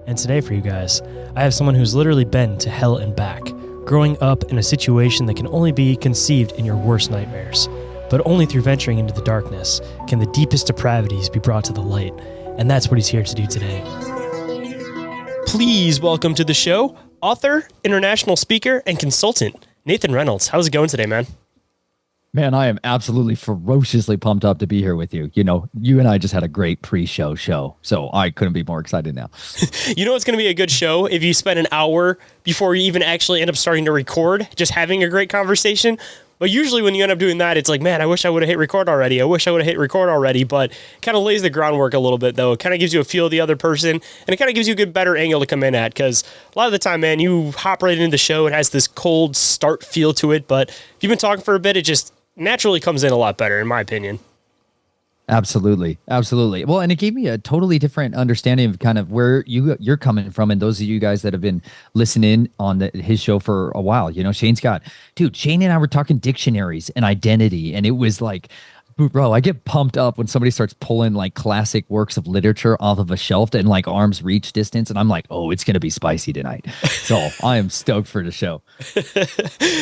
And today for you guys, I have someone who's literally been to hell and back, growing up in a situation that can only be conceived in your worst nightmares. But only through venturing into the darkness can the deepest depravities be brought to the light. And that's what he's here to do today. Please welcome to the show, author, international speaker, and consultant, Nathan Reynolds. How's it going today, man? Man, I am absolutely ferociously pumped up to be here with you. You know, you and I just had a great pre-show show, so I couldn't be more excited now. You know it's going to be a good show if you spend an hour before you even actually end up starting to record, just having a great conversation. But usually when you end up doing that, it's like, man, I wish I would have hit record already. But it kind of lays the groundwork a little bit, though. It kind of gives you a feel of the other person, and it kind of gives you a good, better angle to come in at. Because a lot of the time, man, you hop right into the show. It has this cold start feel to it. But if you've been talking for a bit, it just naturally comes in a lot better, in my opinion. Absolutely. Well, and it gave me a totally different understanding of kind of where you're coming from, and those of you guys that have been listening on his show for a while. You know, Shane and I were talking dictionaries and identity, and it was like, bro, I get pumped up when somebody starts pulling like classic works of literature off of a shelf and like arm's reach distance, and I'm like, oh, it's gonna be spicy tonight. So I am stoked for the show.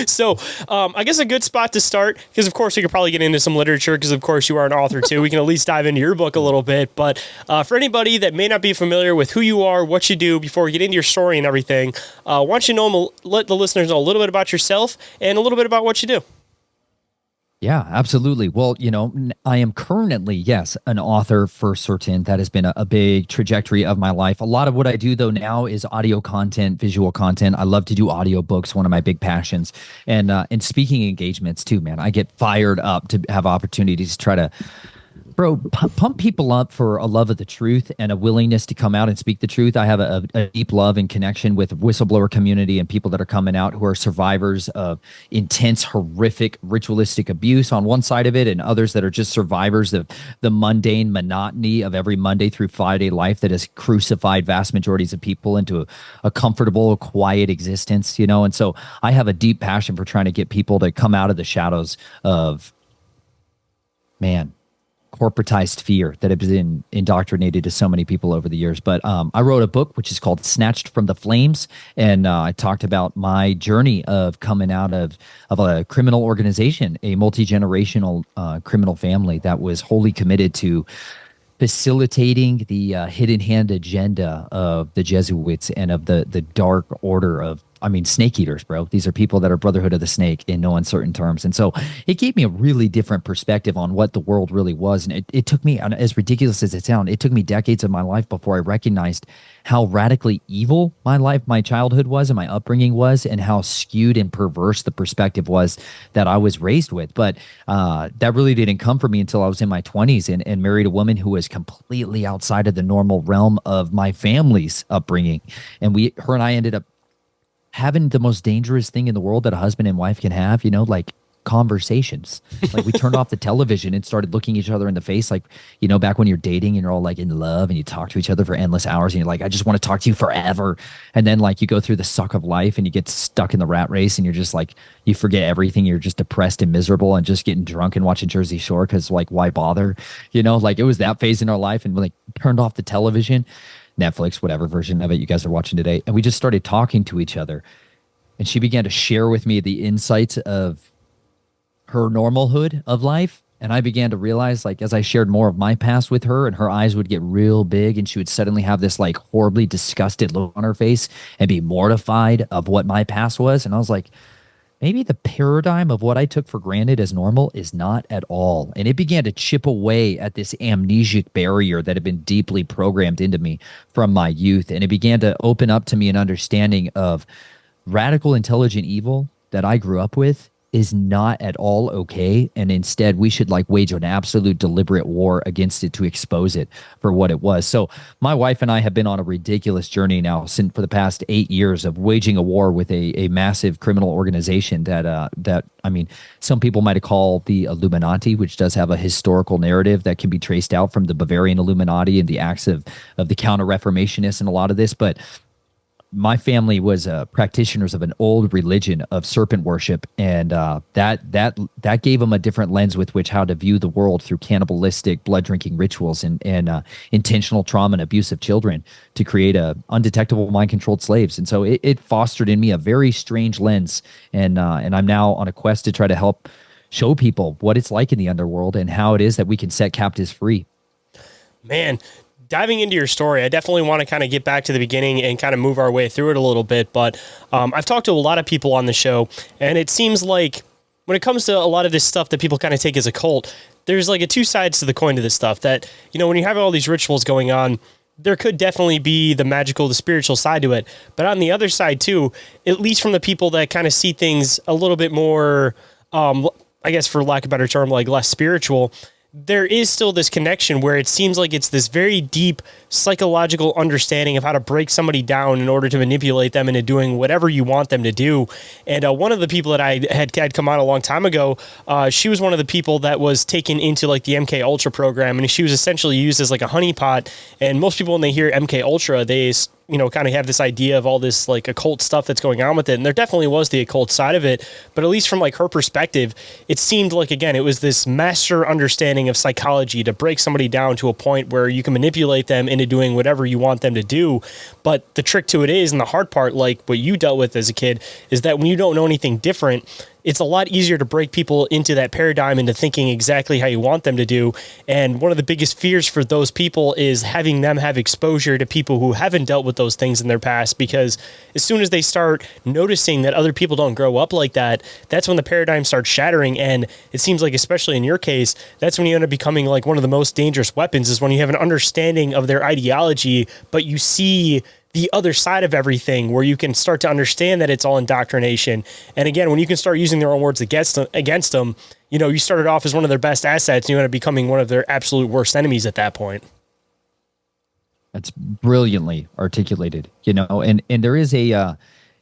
So I guess a good spot to start, because of course we could probably get into some literature, because of course you are an author too. We can at least dive into your book a little bit. But for anybody that may not be familiar with who you are, what you do, before we get into your story and everything, why don't you let the listeners know a little bit about yourself and a little bit about what you do. Yeah, absolutely. Well, you know, I am currently, yes, an author for certain. That has been a big trajectory of my life. A lot of what I do, though, now is audio content, visual content. I love to do audiobooks, one of my big passions, and speaking engagements, too, man. I get fired up to have opportunities to try to pump people up for a love of the truth and a willingness to come out and speak the truth. I have a deep love and connection with the whistleblower community and people that are coming out who are survivors of intense, horrific, ritualistic abuse on one side of it, and others that are just survivors of the mundane monotony of every Monday through Friday life that has crucified vast majorities of people into a comfortable, quiet existence, you know? And so I have a deep passion for trying to get people to come out of the shadows of, corporatized fear that has been indoctrinated to so many people over the years. But I wrote a book which is called Snatched from the Flames, and I talked about my journey of coming out of a criminal organization, a multi-generational criminal family that was wholly committed to facilitating the hidden hand agenda of the Jesuits and of the dark order of, snake eaters, bro. These are people that are Brotherhood of the Snake in no uncertain terms. And so it gave me a really different perspective on what the world really was. And it took me, as ridiculous as it sounds, it took me decades of my life before I recognized how radically evil my childhood was and my upbringing was, and how skewed and perverse the perspective was that I was raised with. But that really didn't come for me until I was in my 20s and married a woman who was completely outside of the normal realm of my family's upbringing. And her and I ended up having the most dangerous thing in the world that a husband and wife can have, you know, like conversations. Like we turned off the television and started looking each other in the face. Like, you know, back when you're dating and you're all like in love and you talk to each other for endless hours and you're like, I just want to talk to you forever. And then like you go through the suck of life and you get stuck in the rat race and you're just like, you forget everything. You're just depressed and miserable and just getting drunk and watching Jersey Shore because like, why bother? You know, like it was that phase in our life, and we like turned off the television, Netflix, whatever version of it you guys are watching today. And we just started talking to each other. And she began to share with me the insights of her normalhood of life. And I began to realize, like, as I shared more of my past with her, and her eyes would get real big and she would suddenly have this like horribly disgusted look on her face and be mortified of what my past was. And I was like, maybe the paradigm of what I took for granted as normal is not at all. And it began to chip away at this amnesic barrier that had been deeply programmed into me from my youth. And it began to open up to me an understanding of radical intelligent evil that I grew up with is not at all okay. And instead, we should like wage an absolute deliberate war against it to expose it for what it was. So my wife and I have been on a ridiculous journey now for the past 8 years of waging a war with a massive criminal organization that some people might call the Illuminati, which does have a historical narrative that can be traced out from the Bavarian Illuminati and the acts of the Counter-Reformationists and a lot of this. But my family was practitioners of an old religion of serpent worship, and that gave them a different lens with which how to view the world through cannibalistic, blood drinking rituals and intentional trauma and abuse of children to create a undetectable mind controlled slaves. And so it fostered in me a very strange lens, and I'm now on a quest to try to help show people what it's like in the underworld and how it is that we can set captives free. Man, diving into your story, I definitely want to kind of get back to the beginning and kind of move our way through it a little bit. But I've talked to a lot of people on the show, and it seems like when it comes to a lot of this stuff that people kind of take as a cult, there's like two sides to the coin to this stuff. That, you know, when you have all these rituals going on, there could definitely be the magical, the spiritual side to it. But on the other side too, at least from the people that kind of see things a little bit more, I guess for lack of a better term, like less spiritual, there is still this connection where it seems like it's this very deep psychological understanding of how to break somebody down in order to manipulate them into doing whatever you want them to do. And one of the people that I had come on a long time ago, she was one of the people that was taken into like the MK Ultra program, and she was essentially used as like a honeypot. And most people, when they hear MK Ultra, they, you know, kind of have this idea of all this like occult stuff that's going on with it. And there definitely was the occult side of it, but at least from like her perspective, it seemed like, again, it was this master understanding of psychology to break somebody down to a point where you can manipulate them into doing whatever you want them to do. But the trick to it is, and the hard part, like what you dealt with as a kid, is that when you don't know anything different, it's a lot easier to break people into that paradigm, into thinking exactly how you want them to do. And one of the biggest fears for those people is having them have exposure to people who haven't dealt with those things in their past, because as soon as they start noticing that other people don't grow up like that, that's when the paradigm starts shattering. And it seems like, especially in your case, that's when you end up becoming like one of the most dangerous weapons, is when you have an understanding of their ideology, but you see the other side of everything, where you can start to understand that it's all indoctrination. And again, when you can start using their own words against them, you know, you started off as one of their best assets, and you end up becoming one of their absolute worst enemies at that point. That's brilliantly articulated, you know, and there is a,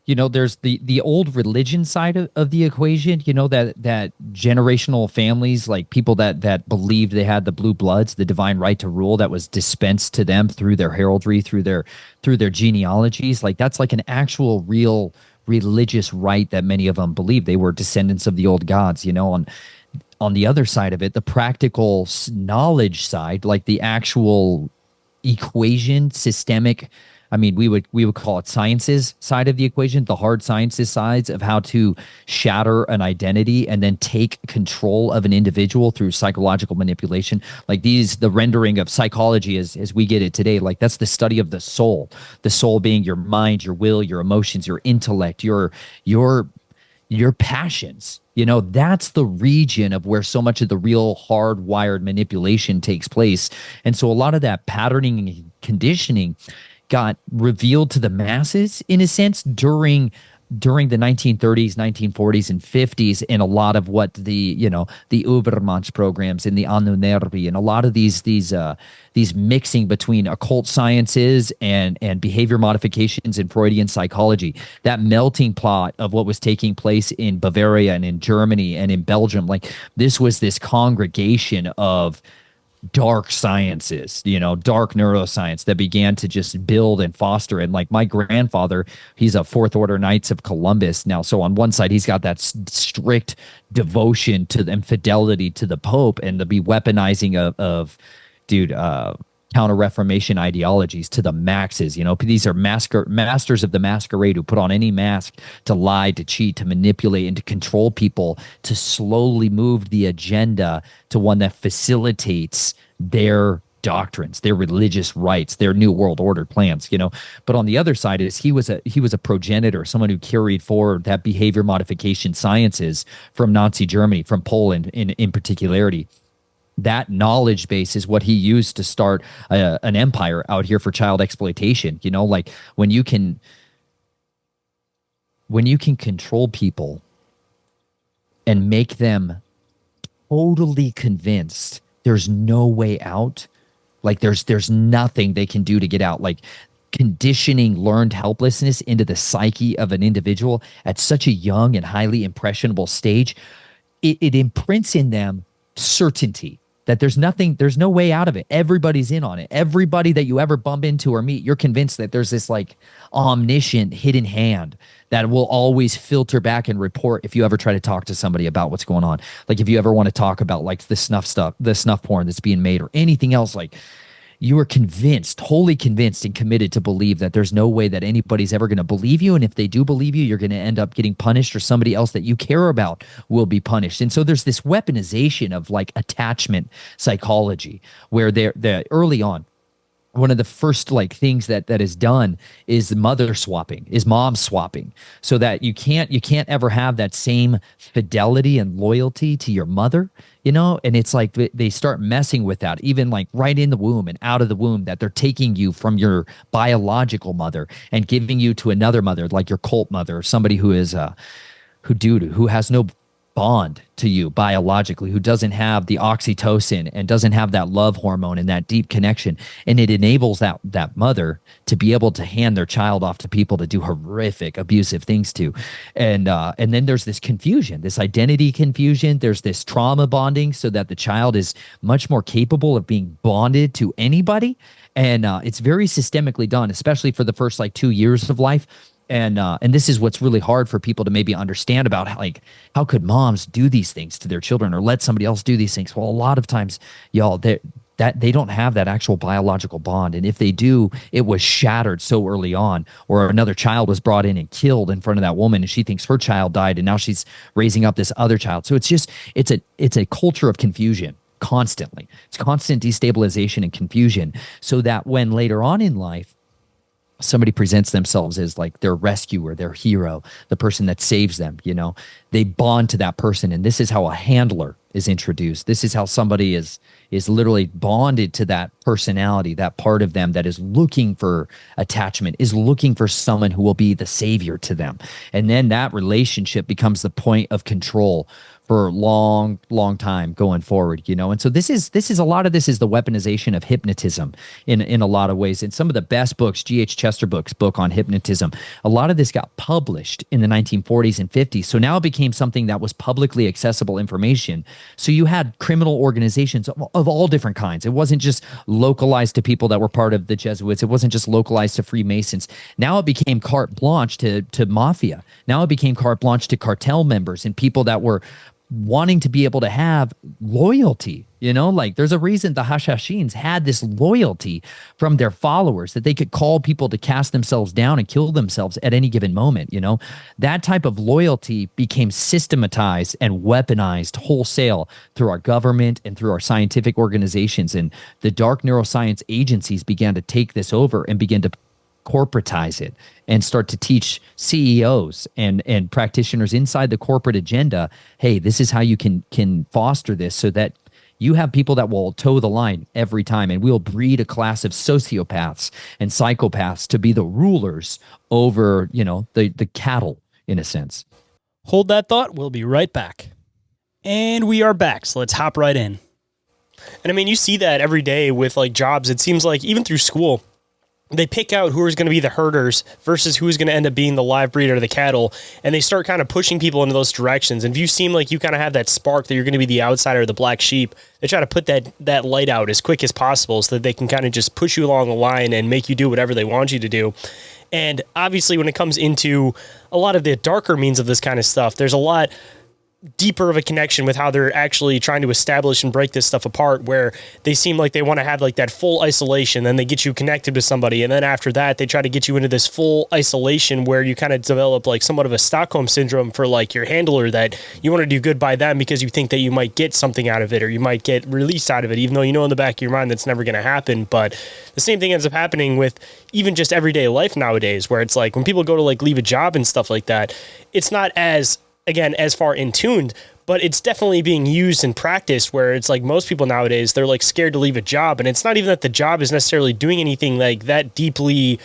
you know, there's the old religion side of the equation, you know, that generational families, like people that believed they had the blue bloods, the divine right to rule that was dispensed to them through their heraldry, through their genealogies. Like that's like an actual real religious right that many of them believed. They were descendants of the old gods, you know. On the other side of it, the practical knowledge side, like the actual equation, systemic, I mean, we would call it sciences side of the equation, the hard sciences sides of how to shatter an identity and then take control of an individual through psychological manipulation. Like the rendering of psychology as we get it today, like that's the study of the soul being your mind, your will, your emotions, your intellect, your passions. You know, that's the region of where so much of the real hardwired manipulation takes place. And so a lot of that patterning and conditioning got revealed to the masses in a sense during the 1930s, 1940s, and 50s, in a lot of what the Übermensch programs and the Anu Nervi and a lot of these mixing between occult sciences and behavior modifications and Freudian psychology, that melting pot of what was taking place in Bavaria and in Germany and in Belgium. Like this was this congregation of dark sciences, you know, dark neuroscience that began to just build and foster. And like my grandfather, he's a Fourth Order Knights of Columbus now. So on one side, he's got that strict devotion to and fidelity to the Pope and the weaponizing of counter-Reformation ideologies to the maxes. You know, these are masters of the masquerade who put on any mask to lie, to cheat, to manipulate, and to control people, to slowly move the agenda to one that facilitates their doctrines, their religious rights, their new world order plans, you know. But on the other side is he was a progenitor, someone who carried forward that behavior modification sciences from Nazi Germany, from Poland in particularity. That knowledge base is what he used to start an empire out here for child exploitation. You know, like when you can control people and make them totally convinced there's no way out, like there's nothing they can do to get out, like conditioning learned helplessness into the psyche of an individual at such a young and highly impressionable stage, it imprints in them certainty that there's no way out of it. Everybody's in on it. Everybody that you ever bump into or meet, you're convinced that there's this like omniscient hidden hand that will always filter back and report if you ever try to talk to somebody about what's going on. Like if you ever want to talk about like the snuff porn that's being made or anything else, like you are convinced, wholly convinced and committed to believe that there's no way that anybody's ever going to believe you. And if they do believe you, you're going to end up getting punished, or somebody else that you care about will be punished. And so there's this weaponization of like attachment psychology where they're early on. One of the first like things that is done is mother swapping, is mom swapping, so that you can't ever have that same fidelity and loyalty to your mother, you know. And it's like they start messing with that, even like right in the womb and out of the womb, that they're taking you from your biological mother and giving you to another mother, like your cult mother, or somebody who is who has no bond to you biologically, who doesn't have the oxytocin and doesn't have that love hormone and that deep connection. And it enables that mother to be able to hand their child off to people to do horrific abusive things to. And then there's this confusion, this identity confusion. There's this trauma bonding, so that the child is much more capable of being bonded to anybody. And it's very systemically done, especially for the first like 2 years of life. And this is what's really hard for people to maybe understand about, how could moms do these things to their children or let somebody else do these things? Well, a lot of times, y'all, that they don't have that actual biological bond. And if they do, it was shattered so early on, or another child was brought in and killed in front of that woman, and she thinks her child died, and now she's raising up this other child. So it's a culture of confusion constantly. It's constant destabilization and confusion, so that when later on in life, somebody presents themselves as like their rescuer, their hero, the person that saves them, you know, they bond to that person. And this is how a handler is introduced. This is how somebody is literally bonded to that personality, that part of them that is looking for attachment, is looking for someone who will be the savior to them. And then that relationship becomes the point of control for a long, long time going forward, you know. And so this is a lot of this is the weaponization of hypnotism in a lot of ways. And some of the best books, G.H. Chesterbook's book on hypnotism, a lot of this got published in the 1940s and 50s. So now it became something that was publicly accessible information. So you had criminal organizations of all different kinds. It wasn't just localized to people that were part of the Jesuits. It wasn't just localized to Freemasons. Now it became carte blanche to mafia. Now it became carte blanche to cartel members and people that were wanting to be able to have loyalty, you know, like there's a reason the Hashashins had this loyalty from their followers, that they could call people to cast themselves down and kill themselves at any given moment. You know, that type of loyalty became systematized and weaponized wholesale through our government and through our scientific organizations. And the dark neuroscience agencies began to take this over and begin to corporatize it and start to teach CEOs and practitioners inside the corporate agenda, hey, this is how you can foster this, so that you have people that will toe the line every time, and we'll breed a class of sociopaths and psychopaths to be the rulers over, you know, the cattle, in a sense. Hold that thought. We'll be right back. And we are back, so let's hop right in. And I mean, you see that every day with like jobs. It seems like even through school, they pick out who is going to be the herders versus who's going to end up being the live breeder of the cattle. And they start kind of pushing people into those directions. And if you seem like you kind of have that spark that you're going to be the outsider, the black sheep, they try to put that light out as quick as possible so that they can kind of just push you along the line and make you do whatever they want you to do. And obviously when it comes into a lot of the darker means of this kind of stuff, there's a lot deeper of a connection with how they're actually trying to establish and break this stuff apart, where they seem like they want to have like that full isolation, then they get you connected with somebody, and then after that they try to get you into this full isolation where you kind of develop like somewhat of a Stockholm syndrome for like your handler, that you want to do good by them because you think that you might get something out of it, or you might get released out of it, even though you know in the back of your mind that's never going to happen. But the same thing ends up happening with even just everyday life nowadays, where it's like when people go to like leave a job and stuff like that, it's not as far in tuned, but it's definitely being used in practice, where it's like most people nowadays, they're like scared to leave a job. And it's not even that the job is necessarily doing anything like that deeply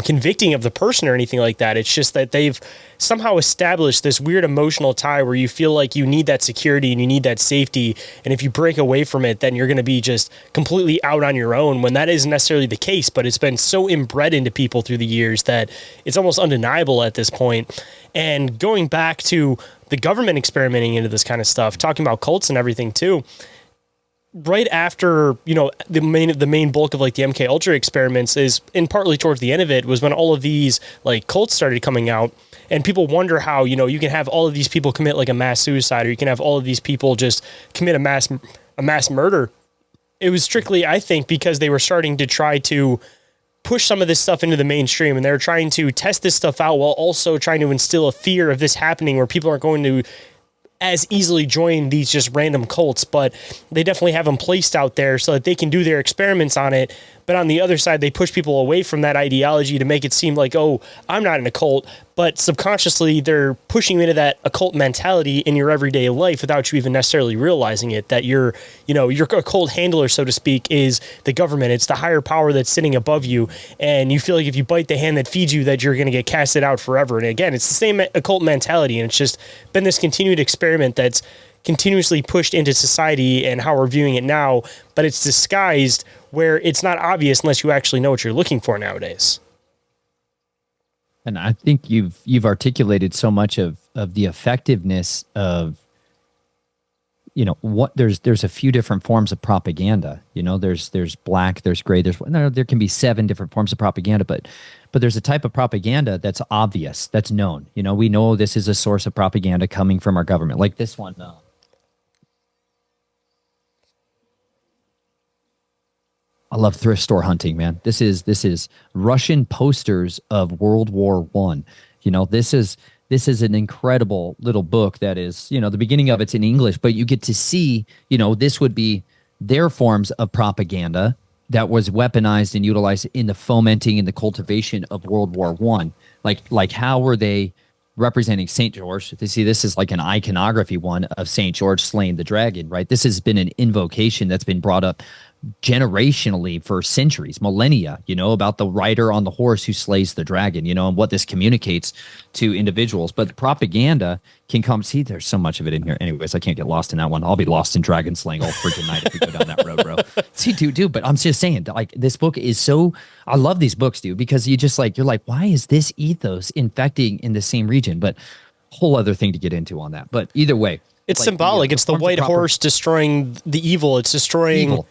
convicting of the person or anything like that. It's just that they've somehow established this weird emotional tie where you feel like you need that security and you need that safety. And if you break away from it, then you're going to be just completely out on your own, when that isn't necessarily the case. But it's been so inbred into people through the years that it's almost undeniable at this point. And going back to the government experimenting into this kind of stuff, talking about cults and everything too, right after, the main bulk of like the MK Ultra experiments is, and partly towards the end of it, was when all of these like cults started coming out, and people wonder how, you can have all of these people commit like a mass suicide, or you can have all of these people just commit a mass murder. It was strictly, I think, because they were starting to try to push some of this stuff into the mainstream, and they're trying to test this stuff out while also trying to instill a fear of this happening, where people aren't going to as easily join these just random cults, but they definitely have them placed out there so that they can do their experiments on it. But on the other side, they push people away from that ideology to make it seem like, oh, I'm not in a cult, but subconsciously they're pushing you into that occult mentality in your everyday life without you even necessarily realizing it, that your occult handler, so to speak, is the government. It's the higher power that's sitting above you, and you feel like if you bite the hand that feeds you, that you're going to get casted out forever. And again, it's the same occult mentality, and it's just been this continued experiment that's continuously pushed into society and how we're viewing it now, but it's disguised where it's not obvious unless you actually know what you're looking for nowadays. And I think you've articulated so much of the effectiveness of, what there's a few different forms of propaganda. There's black, there's gray, there can be 7 different forms of propaganda, but there's a type of propaganda that's obvious, that's known. We know this is a source of propaganda coming from our government, like this one. I love thrift store hunting, man. This is Russian posters of World War I. This is an incredible little book that is, the beginning of it's in English, but you get to see, this would be their forms of propaganda that was weaponized and utilized in the fomenting and the cultivation of World War I. Like how were they representing St. George? See, this is like an iconography one of St. George slaying the dragon, right? This has been an invocation that's been brought up generationally for centuries, millennia, about the rider on the horse who slays the dragon, and what this communicates to individuals. But propaganda can come, see, there's so much of it in here. Anyways, I can't get lost in that one. I'll be lost in dragon slaying all freaking night if we go down that road, bro. See, dude, but I'm just saying, like, this book is so, I love these books, dude, because you're like, why is this ethos infecting in the same region? But whole other thing to get into on that. But either way, it's like symbolic. It's the white horse destroying the evil. It's destroying evil.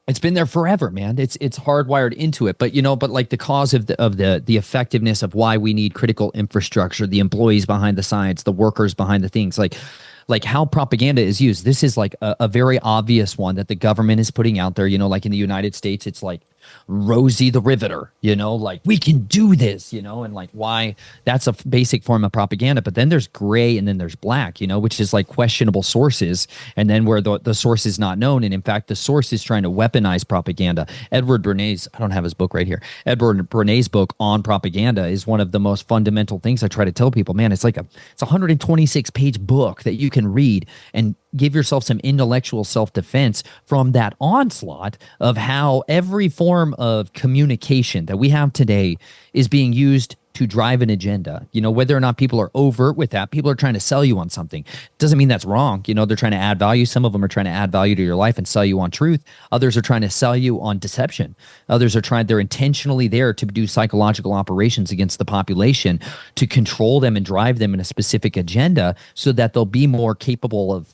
It's been there forever, man. It's hardwired into it. But like the cause of the effectiveness of why we need critical infrastructure, the employees behind the science, the workers behind the things, like how propaganda is used. This is like a very obvious one that the government is putting out there. Like in the United States, it's like Rosie the Riveter, like we can do this, and like why that's a basic form of propaganda. But then there's gray and then there's black, which is like questionable sources. And then where the source is not known. And in fact, the source is trying to weaponize propaganda. Edward Bernays, I don't have his book right here. Edward Bernays' book on propaganda is one of the most fundamental things I try to tell people, man. It's a 126 page book that you can read and give yourself some intellectual self-defense from that onslaught of how every form of communication that we have today is being used to drive an agenda. Whether or not people are overt with that, people are trying to sell you on something. Doesn't mean that's wrong. They're trying to add value. Some of them are trying to add value to your life and sell you on truth. Others are trying to sell you on deception. Others are they're intentionally there to do psychological operations against the population to control them and drive them in a specific agenda so that they'll be more capable of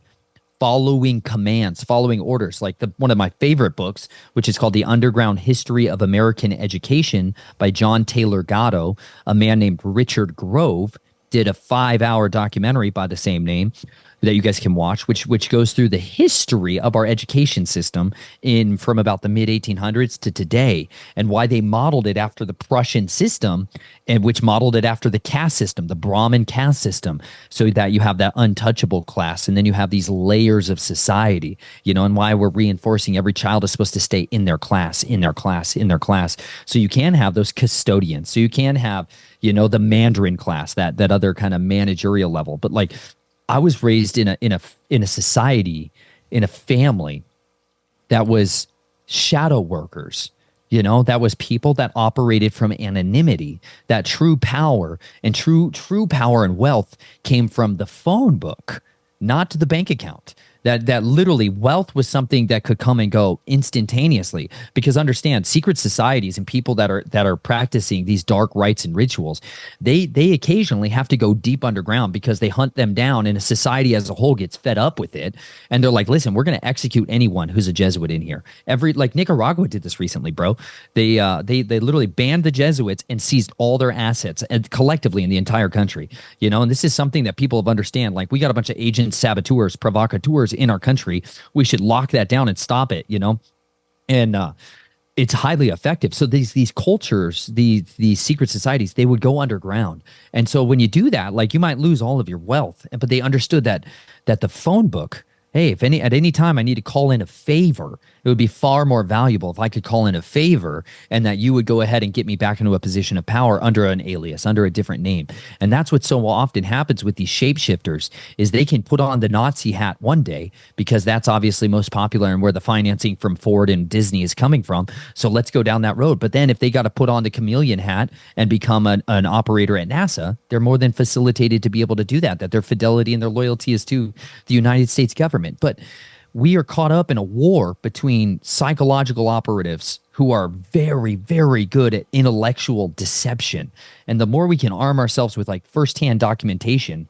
following commands, following orders. Like one of my favorite books, which is called The Underground History of American Education by John Taylor Gatto, a man named Richard Grove, did a 5-hour documentary by the same name that you guys can watch, which goes through the history of our education system from about the mid 1800s to today, and why they modeled it after the Prussian system, and which modeled it after the caste system, the Brahmin caste system, so that you have that untouchable class, and then you have these layers of society, and why we're reinforcing every child is supposed to stay in their class, in their class, in their class. So you can have those custodians, so you can have, the Mandarin class, that other kind of managerial level. But like, I was raised in a society, in a family that was shadow workers. That was people that operated from anonymity. That true power and true power and wealth came from the phone book, not the bank account. that literally wealth was something that could come and go instantaneously. Because understand, secret societies and people that are practicing these dark rites and rituals, they occasionally have to go deep underground because they hunt them down, and a society as a whole gets fed up with it, and they're like, listen, we're going to execute anyone who's a Jesuit in here. Like Nicaragua did this recently, bro. They literally banned the Jesuits and seized all their assets, and collectively in the entire country. And this is something that people have understand. Like, we got a bunch of agents, saboteurs, provocateurs in our country. We should lock that down and stop it. And it's highly effective. So these cultures, these secret societies, they would go underground. And so when you do that, like, you might lose all of your wealth, but they understood that the phone book, hey, if at any time I need to call in a favor, it would be far more valuable if I could call in a favor, and that you would go ahead and get me back into a position of power under an alias, under a different name. And that's what so often happens with these shapeshifters, is they can put on the Nazi hat one day because that's obviously most popular and where the financing from Ford and Disney is coming from. So let's go down that road. But then if they got to put on the chameleon hat and become an operator at NASA, they're more than facilitated to be able to do that their fidelity and their loyalty is to the United States government. But we are caught up in a war between psychological operatives who are very, very good at intellectual deception. And the more we can arm ourselves with like firsthand documentation,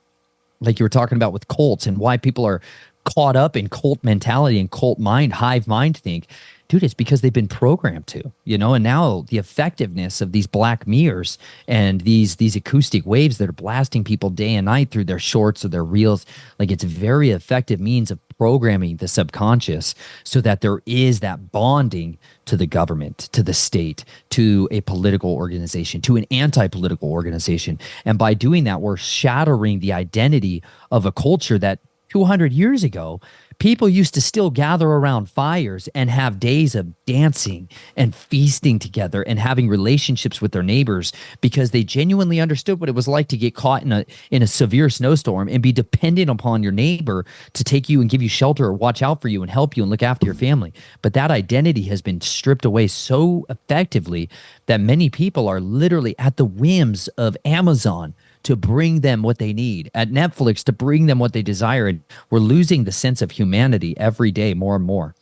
like you were talking about with cults and why people are caught up in cult mentality and cult mind, hive mind think, dude, it's because they've been programmed to, and now the effectiveness of these black mirrors and these acoustic waves that are blasting people day and night through their shorts or their reels, like, it's a very effective means of programming the subconscious so that there is that bonding to the government, to the state, to a political organization, to an anti-political organization. And by doing that, we're shattering the identity of a culture that 200 years ago, people used to still gather around fires and have days of dancing and feasting together and having relationships with their neighbors because they genuinely understood what it was like to get caught in a severe snowstorm and be dependent upon your neighbor to take you and give you shelter or watch out for you and help you and look after your family. But that identity has been stripped away so effectively that many people are literally at the whims of Amazon to bring them what they need, at Netflix to bring them what they desire. And we're losing the sense of humanity every day more and more.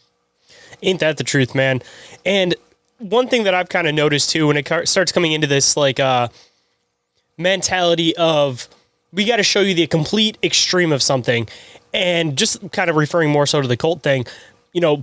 Ain't that the truth, man? And one thing that I've kind of noticed too, when it starts coming into this like mentality of we got to show you the complete extreme of something, and just kind of referring more so to the cult thing,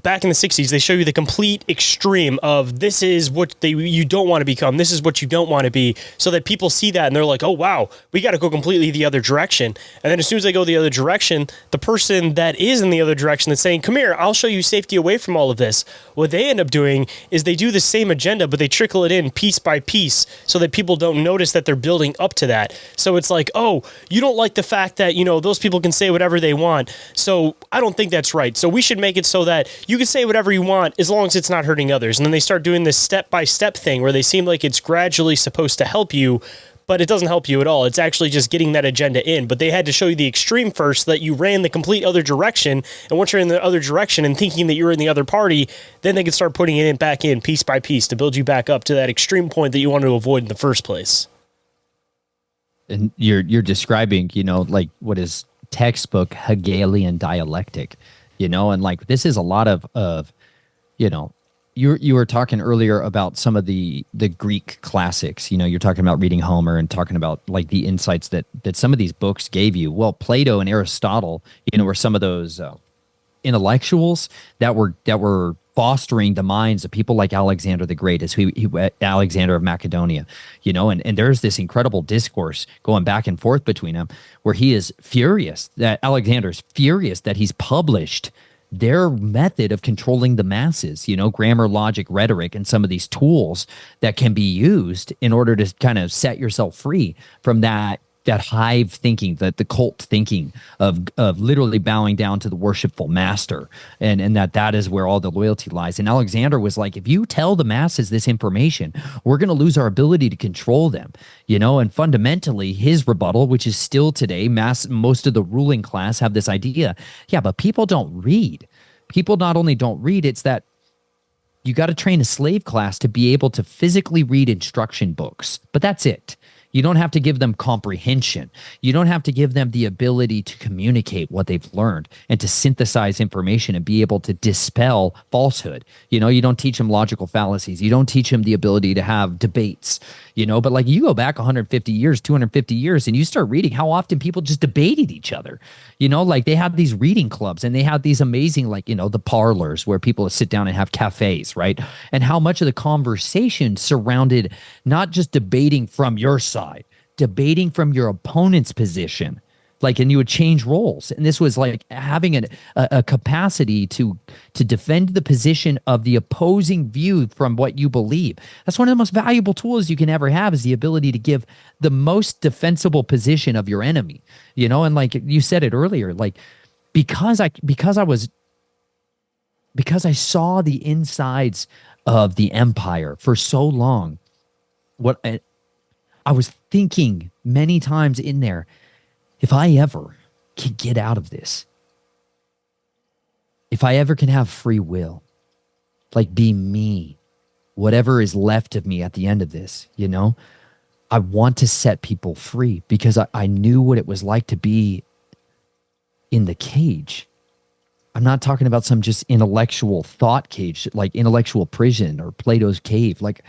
back in the 60s, they show you the complete extreme of this is what you don't want to become. This is what you don't want to be, so that people see that and they're like, oh, wow, we got to go completely the other direction. And then as soon as they go the other direction, the person that is in the other direction that's saying, come here, I'll show you safety away from all of this. What they end up doing is they do the same agenda, but they trickle it in piece by piece so that people don't notice that they're building up to that. So it's like, oh, you don't like the fact that, those people can say whatever they want. So I don't think that's right. So we should make it so that you can say whatever you want as long as it's not hurting others. And then they start doing this step-by-step thing where they seem like it's gradually supposed to help you, but it doesn't help you at all. It's actually just getting that agenda in. But they had to show you the extreme first, so that you ran the complete other direction. And once you're in the other direction and thinking that you're in the other party, then they can start putting it back in piece by piece to build you back up to that extreme point that you wanted to avoid in the first place. And you're describing, like what is textbook Hegelian dialectic. And like, this is a lot of you were talking earlier about some of the Greek classics. You're talking about reading Homer and talking about like the insights that some of these books gave you. Well, Plato and Aristotle, were some of those intellectuals that were fostering the minds of people like Alexander the Great, as he Alexander of Macedonia, and there's this incredible discourse going back and forth between them where he is furious that Alexander's furious that he's published their method of controlling the masses, grammar, logic, rhetoric, and some of these tools that can be used in order to kind of set yourself free from that hive thinking, the cult thinking of literally bowing down to the worshipful master, and that is where all the loyalty lies. And Alexander was like, if you tell the masses this information, we're going to lose our ability to control them, and fundamentally his rebuttal, which is still today, most of the ruling class have this idea, yeah, but people don't read. People not only don't read, it's that you got to train a slave class to be able to physically read instruction books, but that's it. You don't have to give them comprehension. You don't have to give them the ability to communicate what they've learned and to synthesize information and be able to dispel falsehood. You know, you don't teach them logical fallacies. You don't teach them the ability to have debates, you know, but like you go back 150 years, 250 years, and you start reading how often people just debated each other. You know, like they had these reading clubs and they had these amazing, like, you know, the parlors where people sit down and have cafes, right? And how much of the conversation surrounded not just debating from your side, debating from your opponent's position, like, and you would change roles. And this was like having a capacity to defend the position of the opposing view from what you believe. That's one of the most valuable tools you can ever have, is the ability to give the most defensible position of your enemy, you know? And like you said it earlier, like, because I saw the insides of the empire for so long, what I was thinking many times in there, if I ever can get out of this, if I ever can have free will, like be me, whatever is left of me at the end of this, you know, I want to set people free, because I knew what it was like to be in the cage. I'm not talking about some just intellectual thought cage, like intellectual prison or Plato's cave, like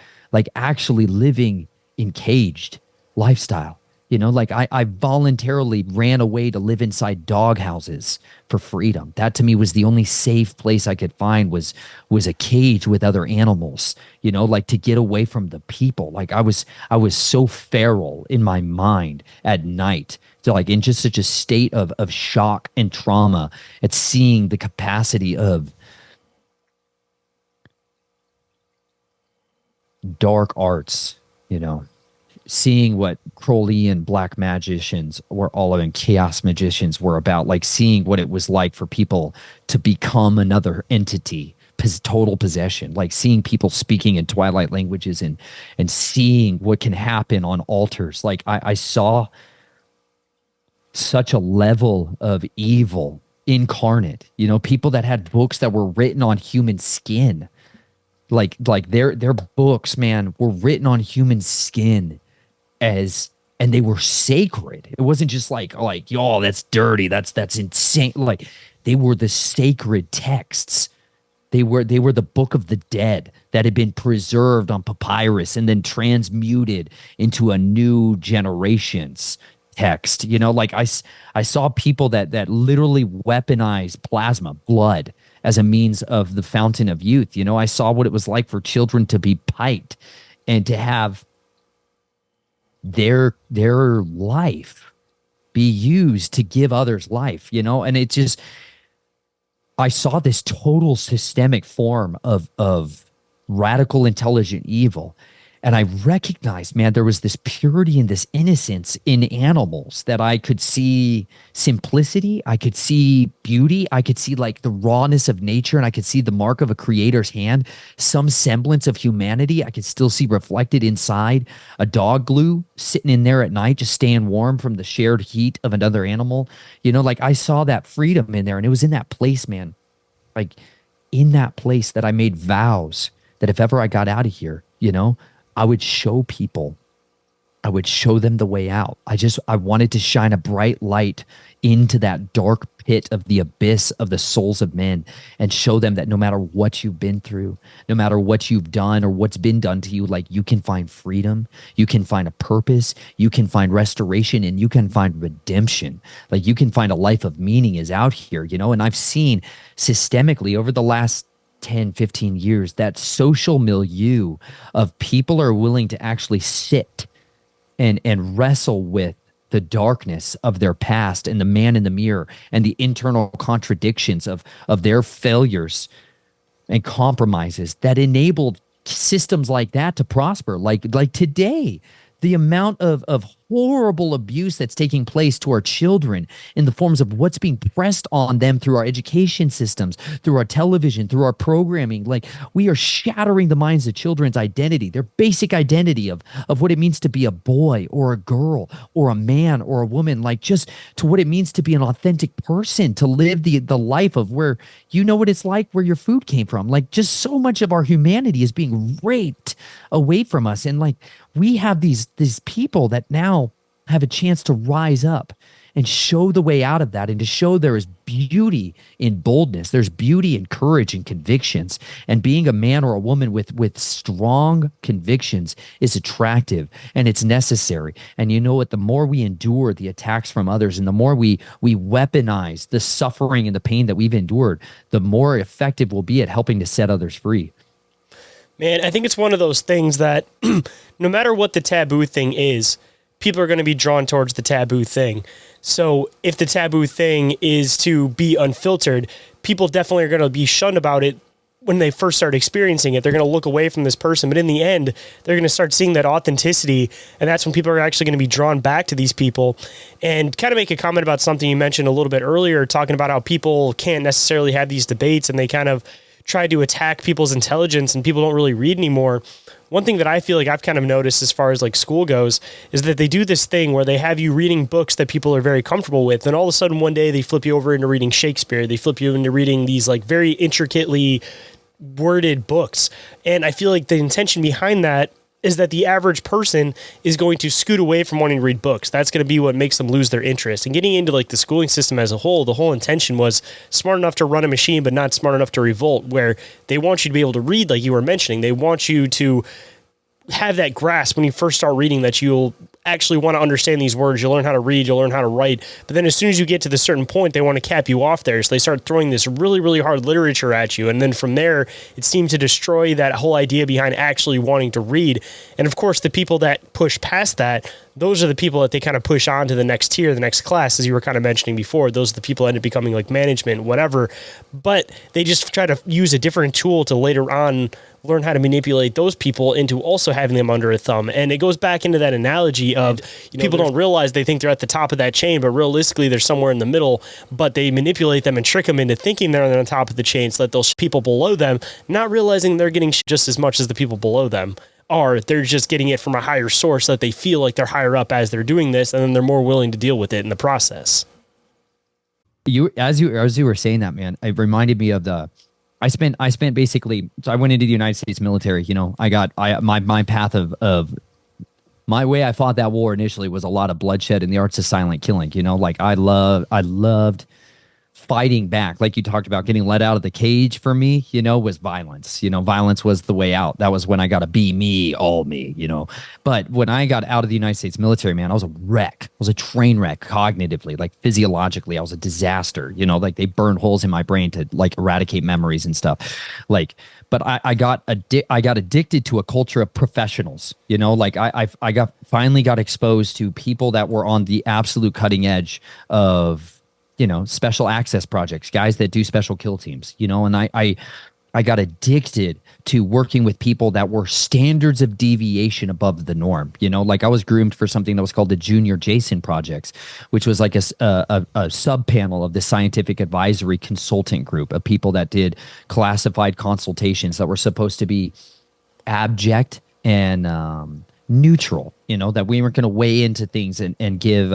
actually living in caged lifestyle. You know, like I voluntarily ran away to live inside dog houses for freedom. That to me was the only safe place I could find, was a cage with other animals, you know, like to get away from the people. Like I was so feral in my mind at night, so like in just such a state of shock and trauma at seeing the capacity of dark arts, you know, seeing what Crowleyan black magicians were all of, and chaos magicians were about, like seeing what it was like for people to become another entity, total possession, like seeing people speaking in twilight languages and seeing what can happen on altars. Like I saw such a level of evil incarnate, you know, people that had books that were written on human skin, like their books, man, were written on human skin, and they were sacred. It wasn't just like, yo, that's dirty, that's insane. Like they were the sacred texts. They were the book of the dead that had been preserved on papyrus and then transmuted into a new generation's text. You know, like I saw people that literally weaponized plasma, blood, as a means of the fountain of youth. You know, I saw what it was like for children to be piked and to have their life be used to give others life, you know? And it just, I saw this total systemic form of radical intelligent evil. And I recognized, man, there was this purity and this innocence in animals, that I could see simplicity, I could see beauty, I could see like the rawness of nature, and I could see the mark of a creator's hand, some semblance of humanity I could still see reflected inside a dog glue sitting in there at night, just staying warm from the shared heat of another animal. You know, like I saw that freedom in there, and it was in that place, man, like in that place that I made vows that if ever I got out of here, you know, I would show people, I would show them the way out. I wanted to shine a bright light into that dark pit of the abyss of the souls of men, and show them that no matter what you've been through, no matter what you've done or what's been done to you, like you can find freedom, you can find a purpose, you can find restoration, and you can find redemption. Like you can find a life of meaning is out here, you know? And I've seen systemically over the last 10, 15 years, that social milieu of people are willing to actually sit and wrestle with the darkness of their past and the man in the mirror and the internal contradictions of their failures and compromises that enabled systems like that to prosper. Like today, the amount of horrible abuse that's taking place to our children in the forms of what's being pressed on them through our education systems, through our television, through our programming. Like we are shattering the minds of children's identity, their basic identity of what it means to be a boy or a girl or a man or a woman, like just to what it means to be an authentic person, to live the life of where you know what it's like, where your food came from. Like just so much of our humanity is being raped away from us. And like we have these people that now have a chance to rise up and show the way out of that, and to show there is beauty in boldness. There's beauty in courage and convictions. And being a man or a woman with strong convictions is attractive and it's necessary. And you know what? The more we endure the attacks from others, and the more we weaponize the suffering and the pain that we've endured, the more effective we'll be at helping to set others free. Man, I think it's one of those things that no matter what the taboo thing is, people are going to be drawn towards the taboo thing. So if the taboo thing is to be unfiltered, people definitely are going to be shunned about it when they first start experiencing it. They're going to look away from this person, but in the end, they're going to start seeing that authenticity, and that's when people are actually going to be drawn back to these people. And kind of make a comment about something you mentioned a little bit earlier, talking about how people can't necessarily have these debates, and they kind of try to attack people's intelligence, and people don't really read anymore. One thing that I feel like I've kind of noticed as far as like school goes is that they do this thing where they have you reading books that people are very comfortable with. And all of a sudden one day they flip you over into reading Shakespeare. They flip you into reading these like very intricately worded books. And I feel like the intention behind that is that the average person is going to scoot away from wanting to read books. That's going to be what makes them lose their interest. And getting into like the schooling system as a whole, the whole intention was smart enough to run a machine, but not smart enough to revolt, where they want you to be able to read, like you were mentioning. They want you to have that grasp when you first start reading, that you'll actually want to understand these words. You'll learn how to read, you'll learn how to write. But then as soon as you get to the certain point, they want to cap you off there. So they start throwing this really, really hard literature at you. And then from there, it seemed to destroy that whole idea behind actually wanting to read. And of course, the people that push past that, those are the people that they kind of push on to the next tier, the next class, as you were kind of mentioning before. Those are the people that end up becoming like management, whatever. But they just try to use a different tool to later on learn how to manipulate those people into also having them under a thumb. And it goes back into that analogy of, people don't realize they think they're at the top of that chain, but realistically they're somewhere in the middle, but they manipulate them and trick them into thinking they're on the top of the chain so that those people below them, not realizing they're getting just as much as the people below them are. They're just getting it from a higher source, so that they feel like they're higher up as they're doing this, and then they're more willing to deal with it in the process. As you were saying that, man, it reminded me of I spent basically, so I went into the United States military. My path of my way I fought that war initially was a lot of bloodshed and the arts of silent killing. Like I loved fighting back. Like you talked about, getting let out of the cage for me, was violence. Violence was the way out. That was when I got to be me, all me, But when I got out of the United States military, man, I was a wreck. I was a train wreck cognitively, like physiologically. I was a disaster, like they burned holes in my brain to like eradicate memories and stuff. But I got addicted to a culture of professionals, like I finally got exposed to people that were on the absolute cutting edge of, special access projects, guys that do special kill teams, and I got addicted to working with people that were standards of deviation above the norm. Like I was groomed for something that was called the Junior Jason Projects, which was like a sub panel of the scientific advisory consultant group of people that did classified consultations that were supposed to be abject and neutral, that we weren't going to weigh into things and give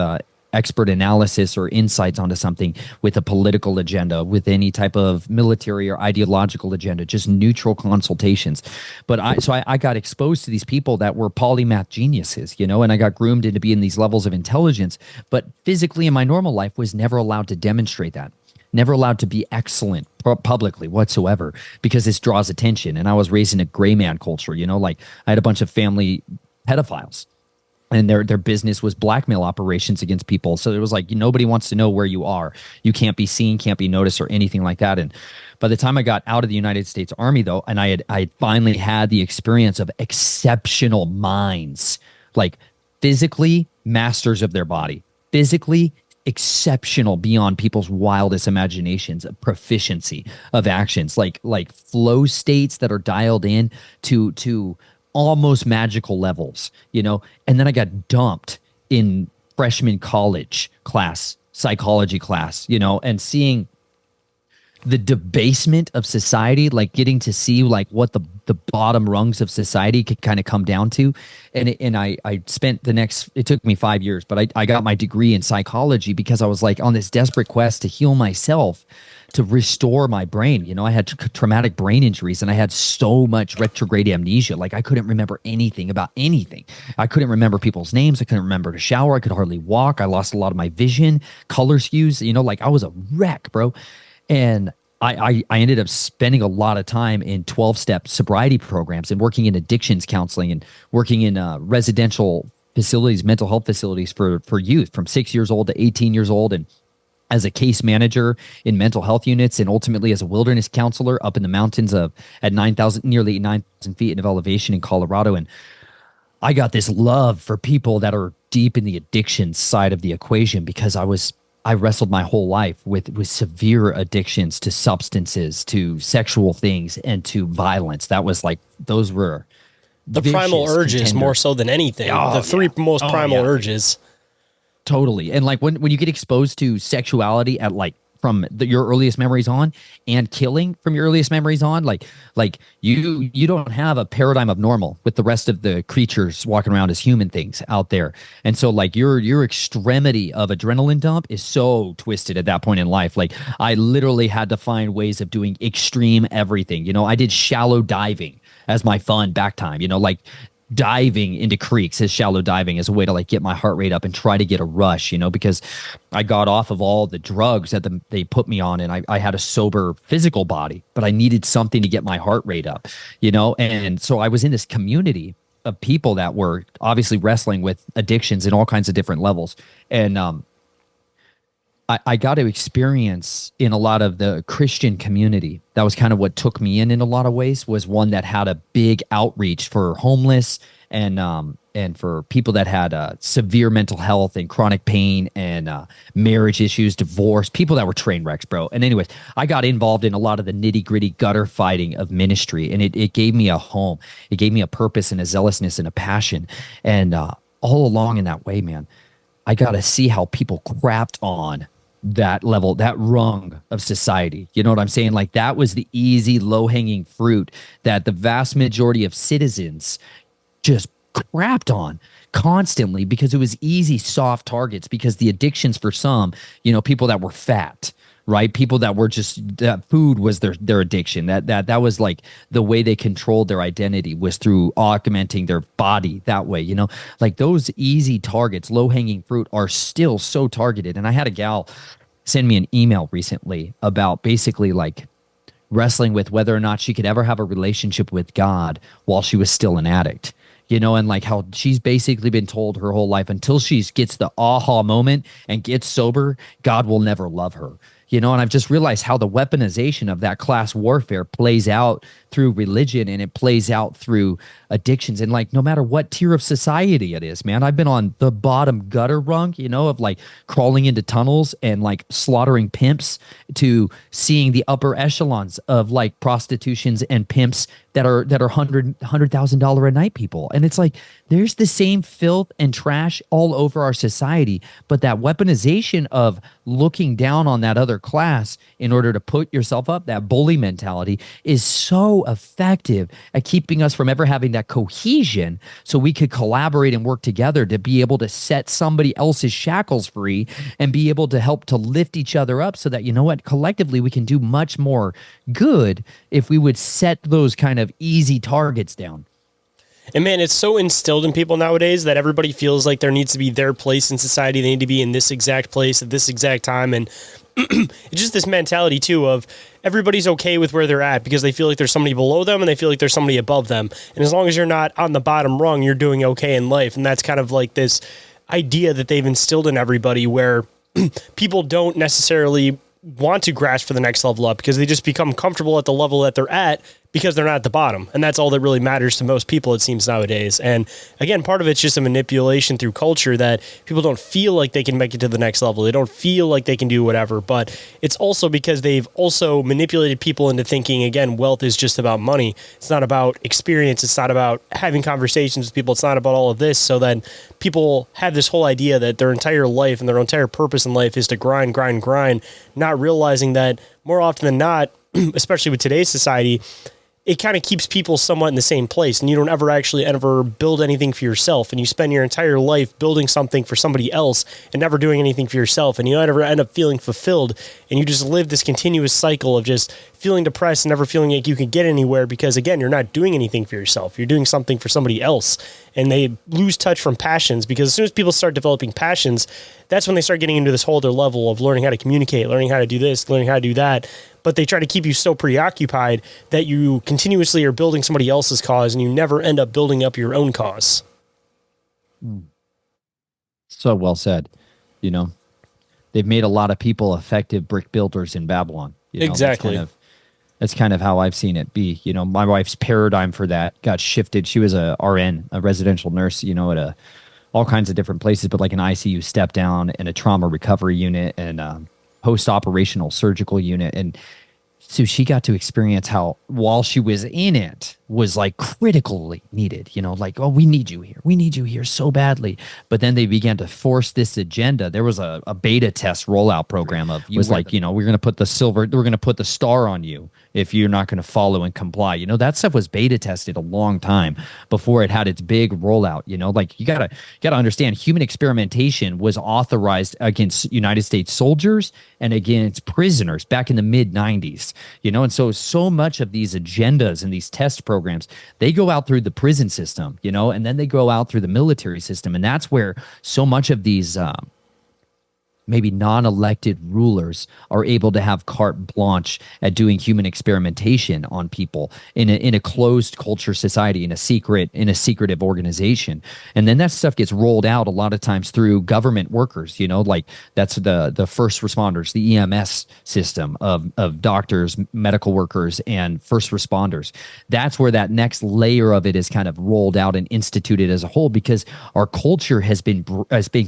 expert analysis or insights onto something with a political agenda, with any type of military or ideological agenda, just neutral consultations. But I got exposed to these people that were polymath geniuses, and I got groomed into being these levels of intelligence, but physically in my normal life was never allowed to demonstrate that. Never allowed to be excellent publicly whatsoever, because this draws attention. And I was raised in a gray man culture, like I had a bunch of family pedophiles, and their business was blackmail operations against people. So it was like, nobody wants to know where you are. You can't be seen, can't be noticed, or anything like that. And by the time I got out of the United States Army, though, and I had finally had the experience of exceptional minds, like physically masters of their body, physically exceptional beyond people's wildest imaginations, of proficiency of actions, like flow states that are dialed in to almost magical levels, and then I got dumped in freshman college class, psychology class, and seeing the debasement of society, like getting to see like what the bottom rungs of society could kind of come down to. And I spent it took me 5 years, but I got my degree in psychology because I was like on this desperate quest to heal myself, to restore my brain. You know, I had traumatic brain injuries and I had so much retrograde amnesia. Like I couldn't remember anything about anything. I couldn't remember people's names. I couldn't remember to shower. I could hardly walk. I lost a lot of my vision, color skews, you know, like I was a wreck, bro. And I ended up spending a lot of time in 12-step sobriety programs and working in addictions counseling and working in residential facilities, mental health facilities for youth from 6 years old to 18 years old, and as a case manager in mental health units, and ultimately as a wilderness counselor up in the mountains at nearly 9,000 feet of elevation in Colorado. And I got this love for people that are deep in the addiction side of the equation because I wrestled my whole life with severe addictions to substances, to sexual things, and to violence. That was like, those were the primal urges more so than anything. The three most primal urges. Totally. And like when you get exposed to sexuality at like from your earliest memories on, and killing from your earliest memories on, like you don't have a paradigm of normal with the rest of the creatures walking around as human things out there. And so like your extremity of adrenaline dump is so twisted at that point in life. Like I literally had to find ways of doing extreme everything. You know, I did shallow diving as my fun back time, you know, like diving into creeks as shallow diving as a way to like get my heart rate up and try to get a rush, you know, because I got off of all the drugs that they put me on, and I had a sober physical body, but I needed something to get my heart rate up, you know. And so I was in this community of people that were obviously wrestling with addictions in all kinds of different levels. And I got to experience in a lot of the Christian community. That was kind of what took me in a lot of ways, was one that had a big outreach for homeless and for people that had severe mental health and chronic pain and marriage issues, divorce, people that were train wrecks, bro. And anyways, I got involved in a lot of the nitty gritty gutter fighting of ministry, and it gave me a home. It gave me a purpose and a zealousness and a passion. And all along in that way, man, I got to see how people crapped on that level, that rung of society. You know what I'm saying? Like that was the easy, low-hanging fruit that the vast majority of citizens just crapped on constantly because it was easy, soft targets, because the addictions for some, you know, people that were fat, right? People that were just, that food was their addiction. That was like the way they controlled their identity, was through augmenting their body that way, you know, like those easy targets, low hanging fruit are still so targeted. And I had a gal send me an email recently about basically like wrestling with whether or not she could ever have a relationship with God while she was still an addict. You know, and like how she's basically been told her whole life until she gets the aha moment and gets sober, God will never love her. You know, and I've just realized how the weaponization of that class warfare plays out through religion, and it plays out through addictions. And like, no matter what tier of society it is, man, I've been on the bottom gutter rung, you know, of like crawling into tunnels and like slaughtering pimps, to seeing the upper echelons of like prostitutions and pimps that are $100,000 a night people. And it's like, there's the same filth and trash all over our society, but that weaponization of looking down on that other class in order to put yourself up, that bully mentality, is so effective at keeping us from ever having that cohesion, so we could collaborate and work together to be able to set somebody else's shackles free and be able to help to lift each other up, so that, you know what, collectively we can do much more good if we would set those kind of easy targets down. And man, it's so instilled in people nowadays that everybody feels like there needs to be their place in society. They need to be in this exact place at this exact time. And it's just this mentality too of everybody's okay with where they're at because they feel like there's somebody below them and they feel like there's somebody above them. And as long as you're not on the bottom rung, you're doing okay in life. And that's kind of like this idea that they've instilled in everybody, where people don't necessarily want to grasp for the next level up because they just become comfortable at the level that they're at because they're not at the bottom. And that's all that really matters to most people, it seems, nowadays. And again, part of it's just a manipulation through culture that people don't feel like they can make it to the next level. They don't feel like they can do whatever. But it's also because they've also manipulated people into thinking, again, wealth is just about money. It's not about experience. It's not about having conversations with people. It's not about all of this. So then people have this whole idea that their entire life and their entire purpose in life is to grind, not realizing that more often than not, especially with today's society, it kind of keeps people somewhat in the same place, and you don't ever build anything for yourself, and you spend your entire life building something for somebody else and never doing anything for yourself, and you never end up feeling fulfilled, and you just live this continuous cycle of just feeling depressed and never feeling like you can get anywhere because, again, you're not doing anything for yourself. You're doing something for somebody else, and they lose touch from passions because as soon as people start developing passions, that's when they start getting into this whole other level of learning how to communicate, learning how to do this, learning how to do that. But they try to keep you so preoccupied that you continuously are building somebody else's cause and you never end up building up your own cause. So well said. You know, they've made a lot of people effective brick builders in Babylon. You know, exactly. That's kind of how I've seen it be. You know, my wife's paradigm for that got shifted. She was a RN, a residential nurse, you know, at all kinds of different places, but like an ICU step down and a trauma recovery unit and post-operational surgical unit. And so she got to experience how, while she was in it, was like critically needed, you know, like, oh, we need you here. We need you here so badly. But then they began to force this agenda. There was a beta test rollout program of, was like, you know, we're going to put the star on you if you're not going to follow and comply. You know, that stuff was beta tested a long time before it had its big rollout. You know, like you gotta understand, human experimentation was authorized against United States soldiers and against prisoners back in the mid 90s, you know, and so much of these agendas and these test programs, they go out through the prison system, you know, and then they go out through the military system. And that's where so much of these maybe non-elected rulers are able to have carte blanche at doing human experimentation on people in a closed culture society, in a secretive organization. And then that stuff gets rolled out a lot of times through government workers, you know, like that's the first responders, the EMS system of doctors, medical workers, and first responders. That's where that next layer of it is kind of rolled out and instituted as a whole, because our culture has been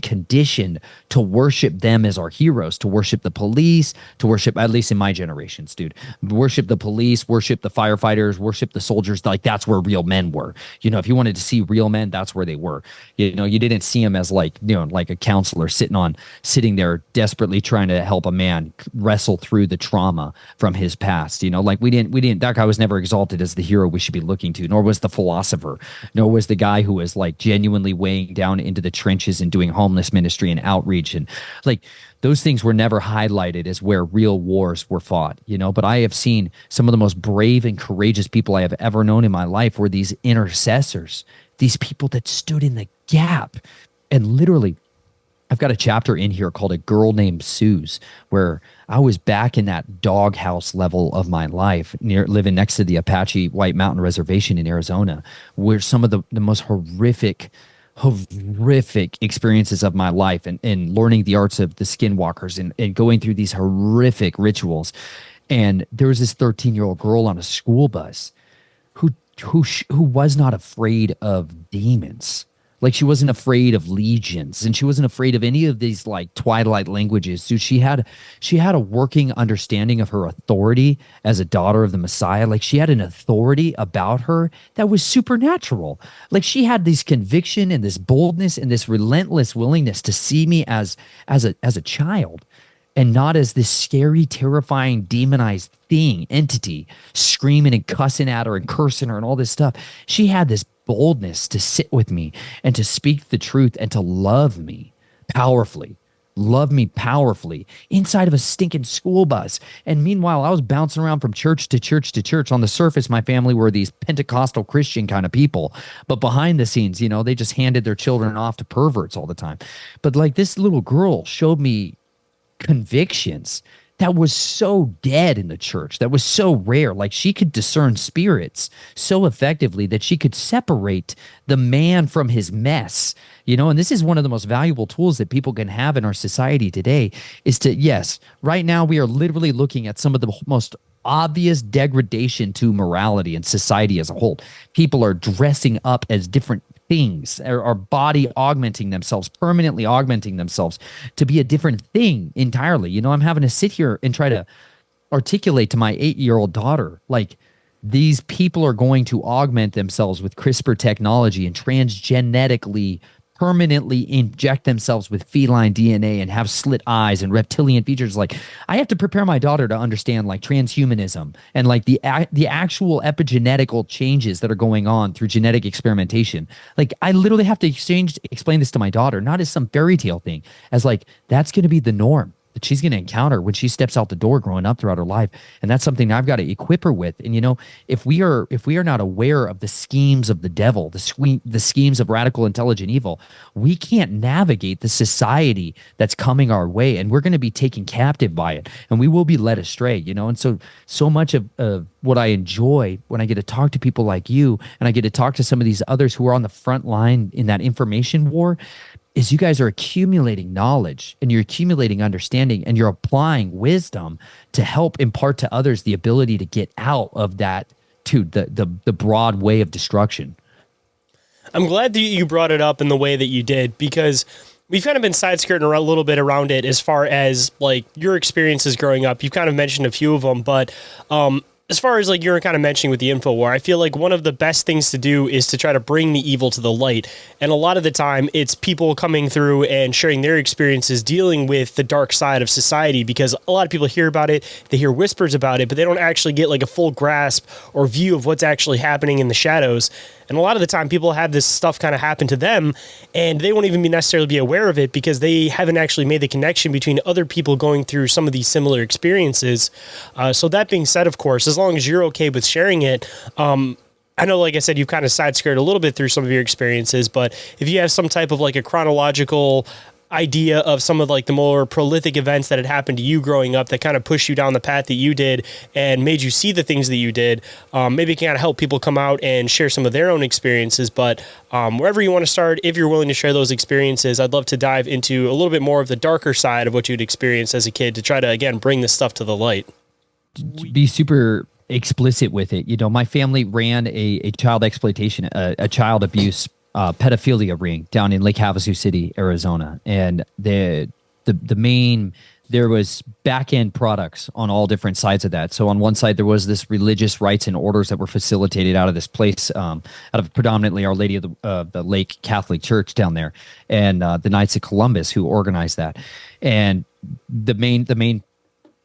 conditioned to worship them as our heroes, to worship the police, to worship, at least in my generations, dude, worship the police, worship the firefighters, worship the soldiers. Like that's where real men were. You know, if you wanted to see real men, that's where they were. You know, you didn't see them as like, you know, like a counselor sitting there desperately trying to help a man wrestle through the trauma from his past. You know, like we didn't, that guy was never exalted as the hero we should be looking to, nor was the philosopher, nor was the guy who was like genuinely weighing down into the trenches and doing homeless ministry and outreach. And like, those things were never highlighted as where real wars were fought, you know. But I have seen some of the most brave and courageous people I have ever known in my life were these intercessors, these people that stood in the gap. And literally, I've got a chapter in here called A Girl Named Suze, where I was back in that doghouse level of my life, living next to the Apache White Mountain Reservation in Arizona, where some of the most horrific experiences of my life and learning the arts of the Skinwalkers and going through these horrific rituals. And there was this 13-year-old girl on a school bus who was not afraid of demons. Like she wasn't afraid of legions, and she wasn't afraid of any of these like Twilight languages. So she had a working understanding of her authority as a daughter of the Messiah. Like she had an authority about her that was supernatural. Like she had this conviction and this boldness and this relentless willingness to see me as a child, and not as this scary, terrifying, demonized entity screaming and cussing at her and cursing her and all this stuff. She had this boldness to sit with me and to speak the truth and to love me powerfully inside of a stinking school bus. And meanwhile, I was bouncing around from church to church to church. On the surface, my family were these Pentecostal Christian kind of people, but behind the scenes, you know, they just handed their children off to perverts all the time. But like this little girl showed me convictions that was so dead in the church, that was so rare. Like she could discern spirits so effectively that she could separate the man from his mess, you know. And this is one of the most valuable tools that people can have in our society today, is to, yes, right now we are literally looking at some of the most obvious degradation to morality and society as a whole. People are dressing up as different things, are body augmenting themselves, permanently augmenting themselves to be a different thing entirely. You know, I'm having to sit here and try to articulate to my 8-year-old daughter, like, these people are going to augment themselves with CRISPR technology and transgenetically permanently inject themselves with feline DNA and have slit eyes and reptilian features. Like, I have to prepare my daughter to understand like transhumanism and like the actual epigenetical changes that are going on through genetic experimentation. Like, I literally have to explain this to my daughter, not as some fairy tale thing, as like, that's going to be the norm that she's going to encounter when she steps out the door growing up throughout her life. And that's something I've got to equip her with. And, you know, if we are not aware of the schemes of the devil, the schemes of radical intelligent evil, we can't navigate the society that's coming our way. And we're going to be taken captive by it, and we will be led astray, you know? And so much of what I enjoy when I get to talk to people like you, and I get to talk to some of these others who are on the front line in that information war, is you guys are accumulating knowledge and you're accumulating understanding and you're applying wisdom to help impart to others the ability to get out of that, to the broad way of destruction. I'm glad that you brought it up in the way that you did, because we've kind of been side skirting a little bit around it as far as like your experiences growing up. You've kind of mentioned a few of them, but as far as like you're kind of mentioning with the InfoWar, I feel like one of the best things to do is to try to bring the evil to the light. And a lot of the time it's people coming through and sharing their experiences dealing with the dark side of society, because a lot of people hear about it, they hear whispers about it, but they don't actually get like a full grasp or view of what's actually happening in the shadows. And a lot of the time people have this stuff kind of happen to them and they won't even necessarily be aware of it because they haven't actually made the connection between other people going through some of these similar experiences. So that being said, of course, as long as you're okay with sharing it, I know, like I said, you've kind of side-skirted a little bit through some of your experiences, but if you have some type of like a chronological idea of some of like the more prolific events that had happened to you growing up that kind of pushed you down the path that you did and made you see the things that you did, maybe it can kind of help people come out and share some of their own experiences. But wherever you want to start, if you're willing to share those experiences, I'd love to dive into a little bit more of the darker side of what you'd experienced as a kid to try to, again, bring this stuff to the light. Be super explicit with it. You know, my family ran a child exploitation, a child abuse, pedophilia ring down in Lake Havasu City, Arizona. And the main, there was back end products on all different sides of that. So on one side, there was this religious rites and orders that were facilitated out of this place, out of predominantly Our Lady of the Lake Catholic Church down there, and the Knights of Columbus, who organized that. And the main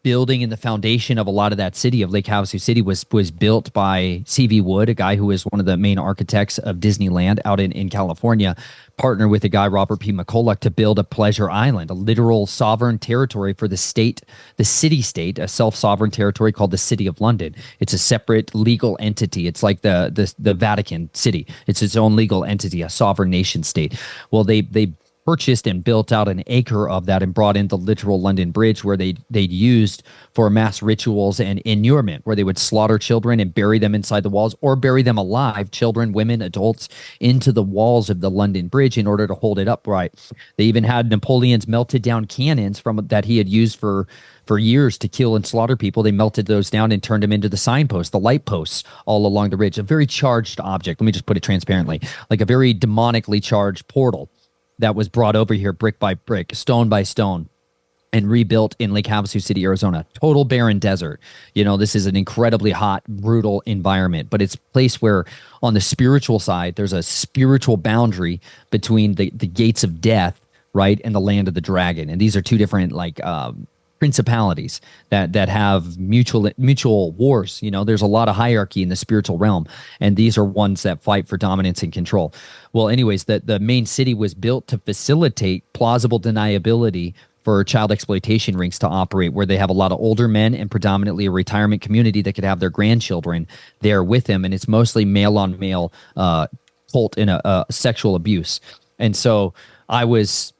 building and the foundation of a lot of that city of Lake Havasu City was built by C.V. Wood, a guy who is one of the main architects of Disneyland out in California, partnered with a guy, Robert P. McCulloch, to build a pleasure island, a literal sovereign territory for the city-state, a self-sovereign territory called the City of London. It's a separate legal entity. It's like the Vatican City. It's its own legal entity, a sovereign nation state. Well, they purchased and built out an acre of that and brought in the literal London Bridge, where they'd used for mass rituals and inurement, where they would slaughter children and bury them inside the walls, or bury them alive, children, women, adults, into the walls of the London Bridge in order to hold it upright. They even had Napoleon's melted down cannons that he had used for years to kill and slaughter people. They melted those down and turned them into the signposts, the light posts all along the ridge. A very charged object. Let me just put it transparently, like a very demonically charged portal that was brought over here brick by brick, stone by stone, and rebuilt in Lake Havasu City, Arizona. Total barren desert. You know, this is an incredibly hot, brutal environment, but it's a place where on the spiritual side, there's a spiritual boundary between the gates of death, right, and the land of the dragon. And these are two different, like, principalities that have mutual wars. You know, there's a lot of hierarchy in the spiritual realm, and these are ones that fight for dominance and control. Well, anyways, the main city was built to facilitate plausible deniability for child exploitation rings to operate, where they have a lot of older men and predominantly a retirement community that could have their grandchildren there with them, and it's mostly male on male cult in a sexual abuse. And so I was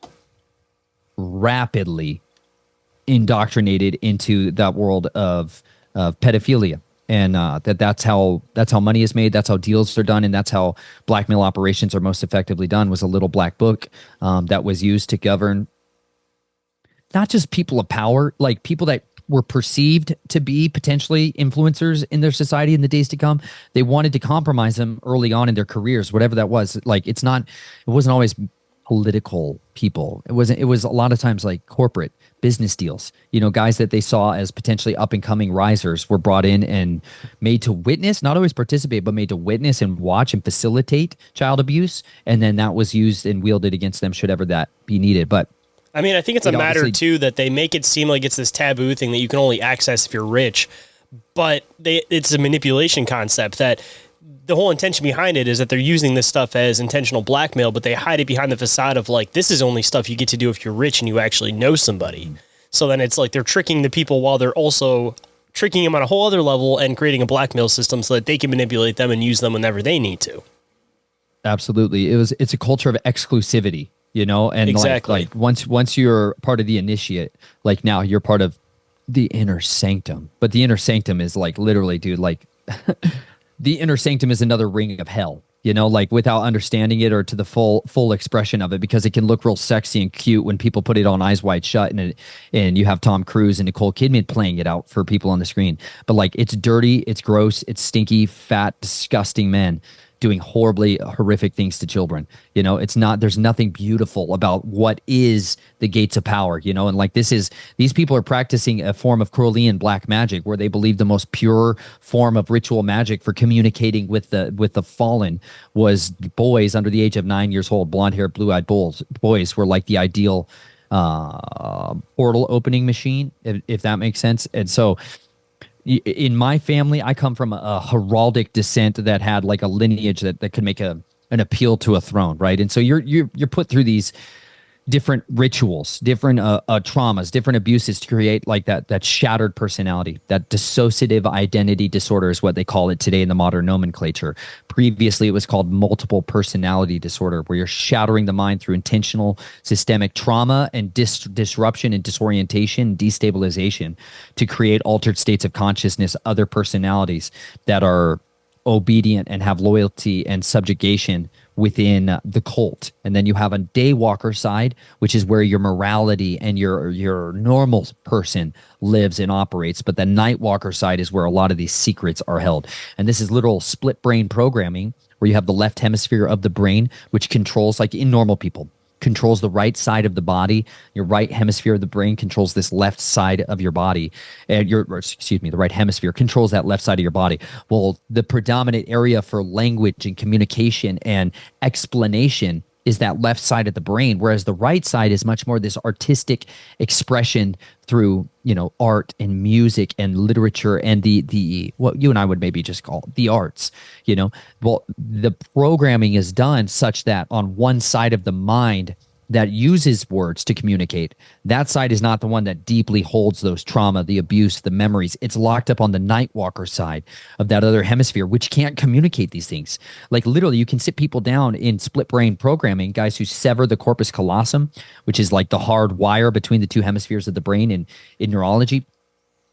rapidly indoctrinated into that world of pedophilia, and that's how money is made, that's how deals are done, and that's how blackmail operations are most effectively done. Was a little black book that was used to govern not just people of power, like people that were perceived to be potentially influencers in their society in the days to come. They wanted to compromise them early on in their careers, whatever that was. Like it wasn't always political people. It was a lot of times like corporate business deals. Guys that they saw as potentially up and coming risers were brought in and made to witness, not always participate, but made to witness and watch and facilitate child abuse. And then that was used and wielded against them should ever that be needed. But I mean, I think it's a matter too that they make it seem like it's this taboo thing that you can only access if you're rich, but it's a manipulation concept that the whole intention behind it is that they're using this stuff as intentional blackmail, but they hide it behind the facade of like, this is only stuff you get to do if you're rich and you actually know somebody. So then it's like they're tricking the people while they're also tricking them on a whole other level and creating a blackmail system so that they can manipulate them and use them whenever they need to. Absolutely. It's a culture of exclusivity, and exactly. like once you're part of the initiate, like now you're part of the inner sanctum, but the inner sanctum is like literally, dude, like the inner sanctum is another ring of hell, like without understanding it or to the full expression of it, because it can look real sexy and cute when people put it on Eyes Wide Shut and you have Tom Cruise and Nicole Kidman playing it out for people on the screen. But like it's dirty, it's gross, it's stinky, fat, disgusting men doing horrific things to children. There's nothing beautiful about what is the gates of power, and like these people are practicing a form of Crowleyan black magic where they believe the most pure form of ritual magic for communicating with the fallen was boys under the age of 9 years old, blonde haired, blue eyed boys were like the ideal portal opening machine, if that makes sense. And so in my family, I come from a heraldic descent that had like a lineage that could make an appeal to a throne, right? And so you're put through these different rituals, different traumas, different abuses to create like that shattered personality. That dissociative identity disorder is what they call it today in the modern nomenclature. Previously, it was called multiple personality disorder, where you're shattering the mind through intentional systemic trauma and disruption and disorientation, destabilization to create altered states of consciousness, other personalities that are obedient and have loyalty and subjugation within the cult. And then you have a daywalker side, which is where your morality and your normal person lives and operates. But the nightwalker side is where a lot of these secrets are held. And this is literal split brain programming, where you have the left hemisphere of the brain, which controls, like in normal people, controls the right side of the body. Your right hemisphere of the brain controls this left side of your body. And the right hemisphere controls that left side of your body. Well, the predominant area for language and communication and explanation is that left side of the brain, whereas the right side is much more this artistic expression through, art and music and literature and the what you and I would maybe just call the arts, Well, the programming is done such that on one side of the mind that uses words to communicate, that side is not the one that deeply holds those trauma, the abuse, the memories. It's locked up on the nightwalker side of that other hemisphere, which can't communicate these things. Like literally, you can sit people down in split brain programming, guys who sever the corpus callosum, which is like the hard wire between the two hemispheres of the brain in neurology.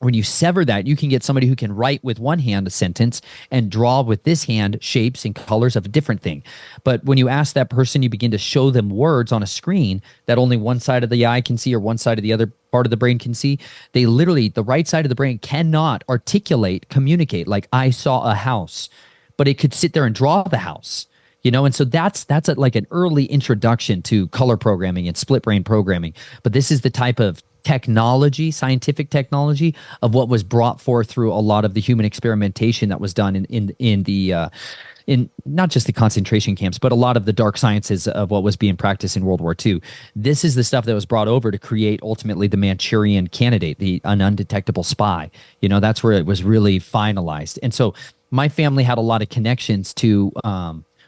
When you sever that, you can get somebody who can write with one hand a sentence and draw with this hand shapes and colors of a different thing. But when you ask that person, you begin to show them words on a screen that only one side of the eye can see or one side of the other part of the brain can see. They literally, the right side of the brain cannot articulate, communicate, like I saw a house, but it could sit there and draw the house. And so that's like an early introduction to color programming and split brain programming. But this is the type of technology, scientific technology, of what was brought forth through a lot of the human experimentation that was done in not just the concentration camps, but a lot of the dark sciences of what was being practiced in World War II. This is the stuff that was brought over to create ultimately the Manchurian Candidate, an undetectable spy. That's where it was really finalized. And so my family had a lot of connections to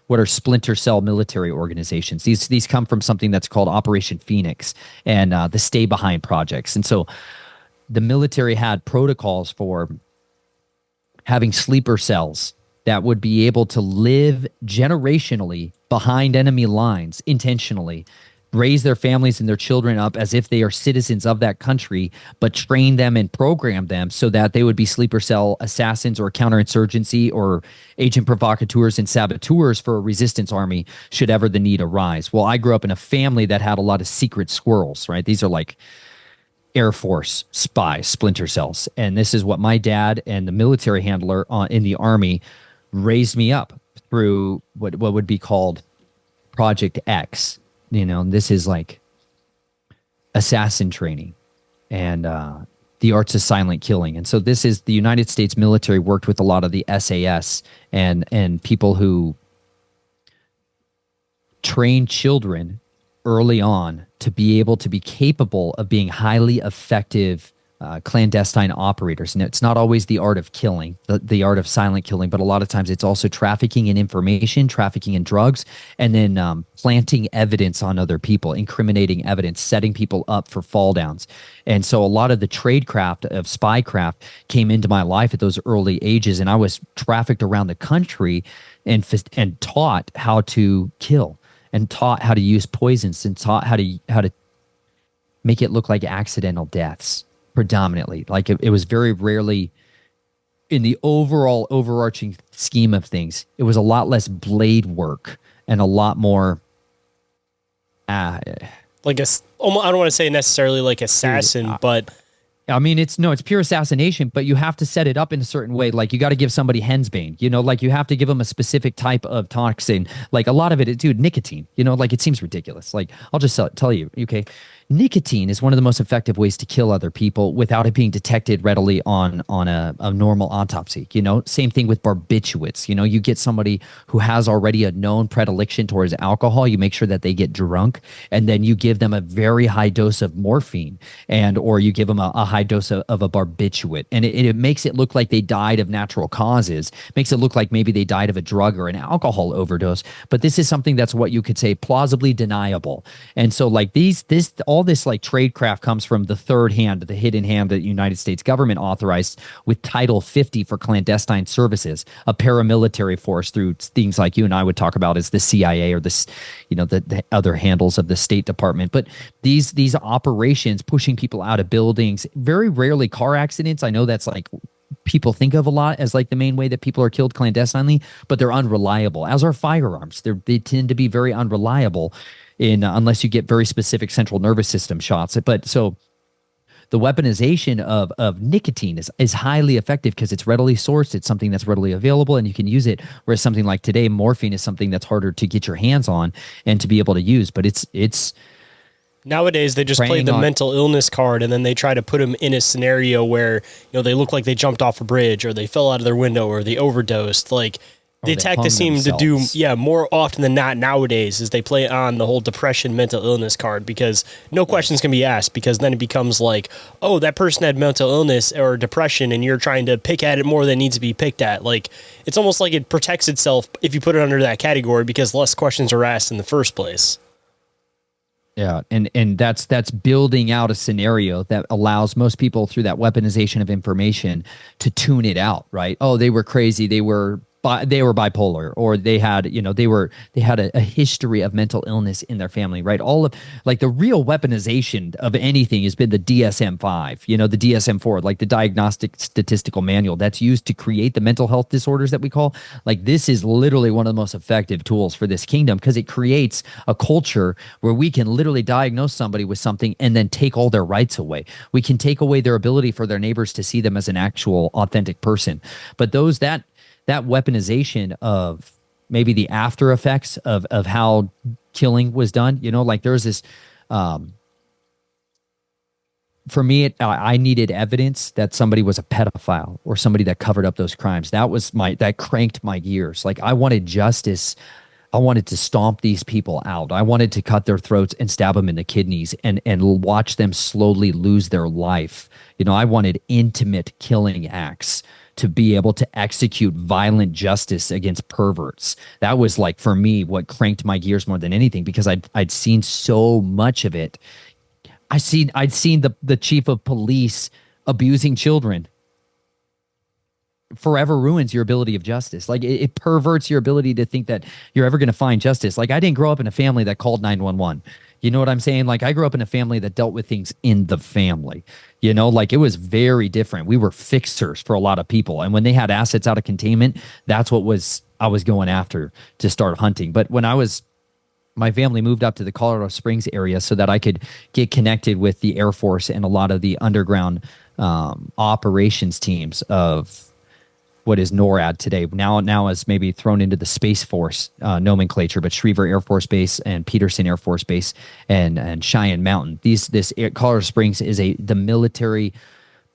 what are splinter cell military organizations. These come from something that's called Operation Phoenix and the Stay Behind projects. And so the military had protocols for having sleeper cells that would be able to live generationally behind enemy lines intentionally, raise their families and their children up as if they are citizens of that country, but train them and program them so that they would be sleeper cell assassins or counterinsurgency or agent provocateurs and saboteurs for a resistance army should ever the need arise. Well, I grew up in a family that had a lot of secret squirrels, right? These are like Air Force spy splinter cells. And this is what my dad and the military handler in the Army raised me up through what would be called Project X. This is like assassin training and the arts of silent killing. And so this is the United States military worked with a lot of the SAS and people who train children early on to be able to be capable of being highly effective clandestine operators. And it's not always the art of killing, the art of silent killing, but a lot of times it's also trafficking in information, trafficking in drugs, and then planting evidence on other people, incriminating evidence, setting people up for fall downs. And so a lot of the tradecraft of spycraft came into my life at those early ages, and I was trafficked around the country and taught how to kill, and taught how to use poisons, and taught how to make it look like accidental deaths. Predominantly, like it was very rarely in the overall overarching scheme of things. It was a lot less blade work and a lot more like I don't want to say necessarily like assassin, but I mean, it's pure assassination, but you have to set it up in a certain way. Like you got to give somebody hensbane, like you have to give them a specific type of toxin. Like a lot of it, dude, nicotine, like it seems ridiculous. Like I'll just tell you, okay. Nicotine is one of the most effective ways to kill other people without it being detected readily on a normal autopsy. Same thing with barbiturates. You get somebody who has already a known predilection towards alcohol. You make sure that they get drunk, and then you give them a very high dose of morphine, or you give them a high dose of a barbiturate, and it makes it look like they died of natural causes. Makes it look like maybe they died of a drug or an alcohol overdose. But this is something that's what you could say plausibly deniable. And so like all this like tradecraft comes from the third hand, the hidden hand that the United States government authorized with Title 50 for clandestine services, a paramilitary force through things like you and I would talk about as the CIA or this, the other handles of the State Department. But these operations pushing people out of buildings, very rarely car accidents. I know that's like people think of a lot as like the main way that people are killed clandestinely, but they're unreliable, as are firearms. They tend to be very unreliable unless you get very specific central nervous system shots. But so the weaponization of nicotine is highly effective because it's readily sourced. It's something that's readily available and you can use it. Whereas something like today, morphine is something that's harder to get your hands on and to be able to use. But it's nowadays they just play the mental illness card, and then they try to put them in a scenario where they look like they jumped off a bridge or they fell out of their window or they overdosed. Like the tactic seem to do, more often than not nowadays is they play on the whole depression, mental illness card, because no questions can be asked, because then it becomes like, oh, that person had mental illness or depression and you're trying to pick at it more than it needs to be picked at. Like it's almost like it protects itself if you put it under that category because less questions are asked in the first place. Yeah, and that's building out a scenario that allows most people through that weaponization of information to tune it out, right? Oh, they were crazy, they were bipolar, or they had a history of mental illness in their family, right? All of like the real weaponization of anything has been the DSM-5, the DSM-4, like the Diagnostic Statistical Manual that's used to create the mental health disorders that we call. Like this is literally one of the most effective tools for this kingdom because it creates a culture where we can literally diagnose somebody with something and then take all their rights away. We can take away their ability for their neighbors to see them as an actual authentic person. But that weaponization of maybe the after effects of how killing was done, like there's this, for me, I needed evidence that somebody was a pedophile or somebody that covered up those crimes. That cranked my gears. Like I wanted justice. I wanted to stomp these people out. I wanted to cut their throats and stab them in the kidneys and watch them slowly lose their life. I wanted intimate killing acts to be able to execute violent justice against perverts. That was like, for me, what cranked my gears more than anything, because I'd seen so much of it. I'd seen the chief of police abusing children. Forever ruins your ability of justice. Like it perverts your ability to think that you're ever going to find justice. Like I didn't grow up in a family that called 911. You know what I'm saying? Like I grew up in a family that dealt with things in the family, like it was very different. We were fixers for a lot of people. And when they had assets out of containment, that's what I was going after to start hunting. But when I was my family moved up to the Colorado Springs area so that I could get connected with the Air Force and a lot of the underground operations teams of what is NORAD today. Now is maybe thrown into the Space Force nomenclature, but Schriever Air Force Base and Peterson Air Force Base and Cheyenne Mountain. Colorado Springs is the military.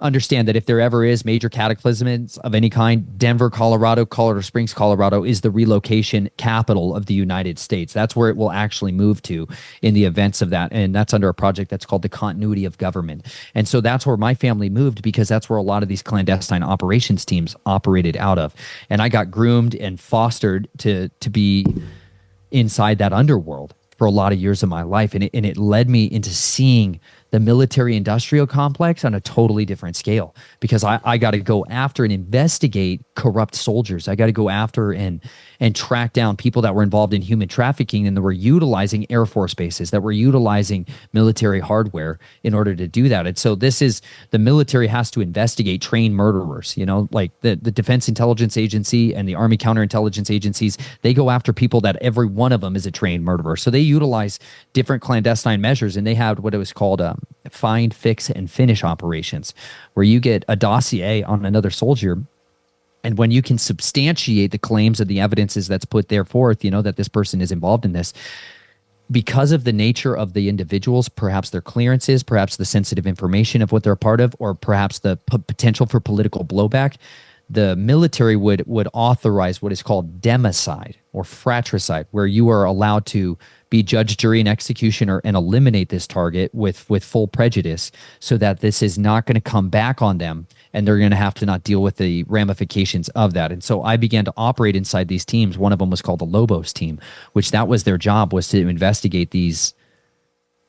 Understand that if there ever is major cataclysms of any kind, Denver, Colorado, Colorado Springs, Colorado is the relocation capital of the United States. That's where it will actually move to in the events of that. And that's under a project that's called the Continuity of Government. And so that's where my family moved, because that's where a lot of these clandestine operations teams operated out of. And I got groomed and fostered to be inside that underworld for a lot of years of my life. And it led me into seeing the military industrial complex on a totally different scale, because I got to go after and investigate corrupt soldiers. I got to go after and track down people that were involved in human trafficking and that were utilizing Air Force bases, that were utilizing military hardware in order to do that. And so the military has to investigate trained murderers, like the Defense Intelligence Agency and the Army Counterintelligence Agencies. They go after people that every one of them is a trained murderer. So they utilize different clandestine measures, and they had what it was called find, fix, and finish operations, where you get a dossier on another soldier. And when you can substantiate the claims of the evidences that's put there forth, that this person is involved in this, because of the nature of the individuals, perhaps their clearances, perhaps the sensitive information of what they're a part of, or perhaps the potential for political blowback, the military would authorize what is called democide or fratricide, where you are allowed to be judge, jury, and executioner and eliminate this target with full prejudice, so that this is not going to come back on them and they're going to have to not deal with the ramifications of that. And so I began to operate inside these teams. One of them was called the Lobos team, which that was their job, was to investigate these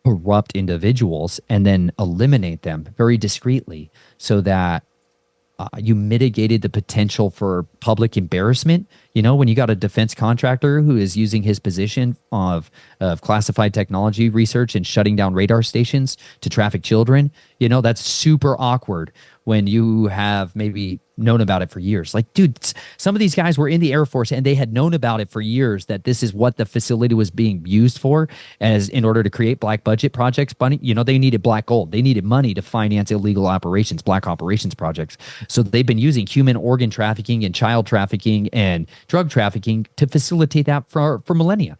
corrupt individuals and then eliminate them very discreetly, so that you mitigated the potential for public embarrassment. When you got a defense contractor who is using his position of classified technology research and shutting down radar stations to traffic children, that's super awkward when you have maybe known about it for years. Like, dude, some of these guys were in the Air Force and they had known about it for years, that this is what the facility was being used for, as in order to create black budget projects. But, they needed black gold. They needed money to finance illegal operations, black operations projects. So they've been using human organ trafficking and child trafficking and drug trafficking to facilitate that for millennia.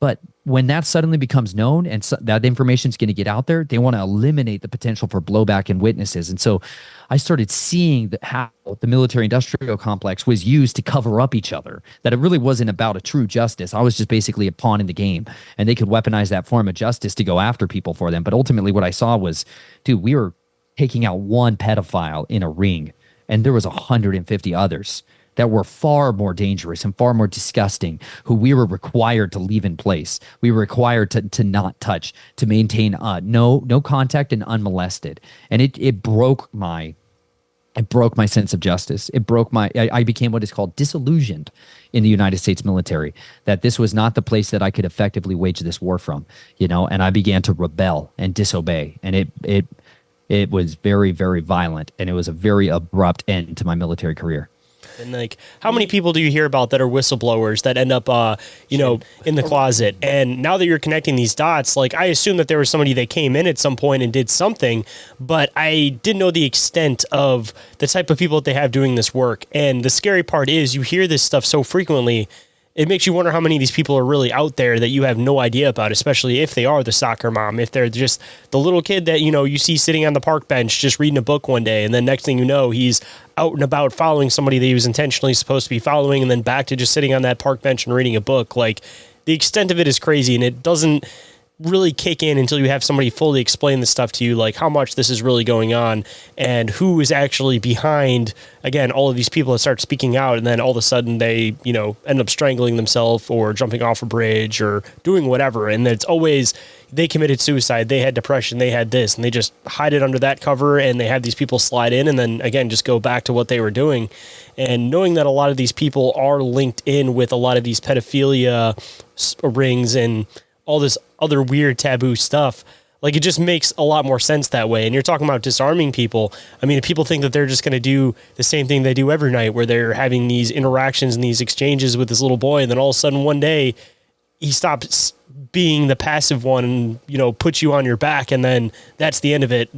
But when that suddenly becomes known and that information is going to get out there, they want to eliminate the potential for blowback and witnesses. And so I started seeing how the military industrial complex was used to cover up each other, that it really wasn't about a true justice. I was just basically a pawn in the game, and they could weaponize that form of justice to go after people for them. But ultimately what I saw was, dude, we were taking out one pedophile in a ring, and there was 150 others that were far more dangerous and far more disgusting, who we were required to leave in place. We were required to not touch, to maintain no contact and unmolested. And it broke my sense of justice. I became what is called disillusioned in the United States military, that this was not the place that I could effectively wage this war from, and I began to rebel and disobey. And it was very, very violent, and it was a very abrupt end to my military career. And how many people do you hear about that are whistleblowers that end up, in the closet? And now that you're connecting these dots, I assume that there was somebody that came in at some point and did something, but I didn't know the extent of the type of people that they have doing this work. And the scary part is, you hear this stuff so frequently, it makes you wonder how many of these people are really out there that you have no idea about, especially if they are the soccer mom, if they're just the little kid that, you see sitting on the park bench just reading a book one day, and then next thing you know, he's out and about following somebody that he was intentionally supposed to be following, and then back to just sitting on that park bench and reading a book. The extent of it is crazy, and it doesn't really kick in until you have somebody fully explain the stuff to you, how much this is really going on and who is actually behind, again, all of these people that start speaking out, and then all of a sudden they, end up strangling themselves or jumping off a bridge or doing whatever. And it's always, they committed suicide, they had depression, they had this, and they just hide it under that cover, and they have these people slide in and then, again, just go back to what they were doing. And knowing that a lot of these people are linked in with a lot of these pedophilia rings and all this other weird taboo stuff, it just makes a lot more sense that way. And you're talking about disarming people. I mean, people think that they're just going to do the same thing they do every night, where they're having these interactions and these exchanges with this little boy, and then all of a sudden one day he stops being the passive one and, you know, puts you on your back, and then that's the end of it.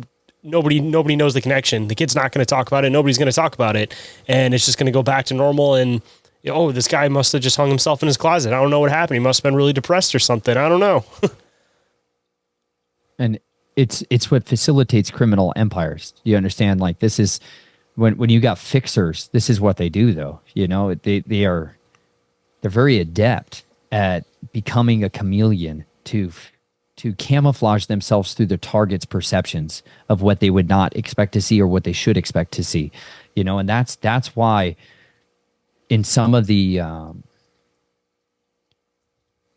Nobody knows the connection. The kid's not going to talk about it. Nobody's going to talk about it. And it's just going to go back to normal. And, oh, this guy must have just hung himself in his closet. I don't know what happened. He must have been really depressed or something. I don't know. And it's what facilitates criminal empires. You understand? Like, this is when you got fixers, this is what they do, though. You know, they're very adept at becoming a chameleon to camouflage themselves through the target's perceptions of what they would not expect to see or what they should expect to see. You know, and that's why in some of the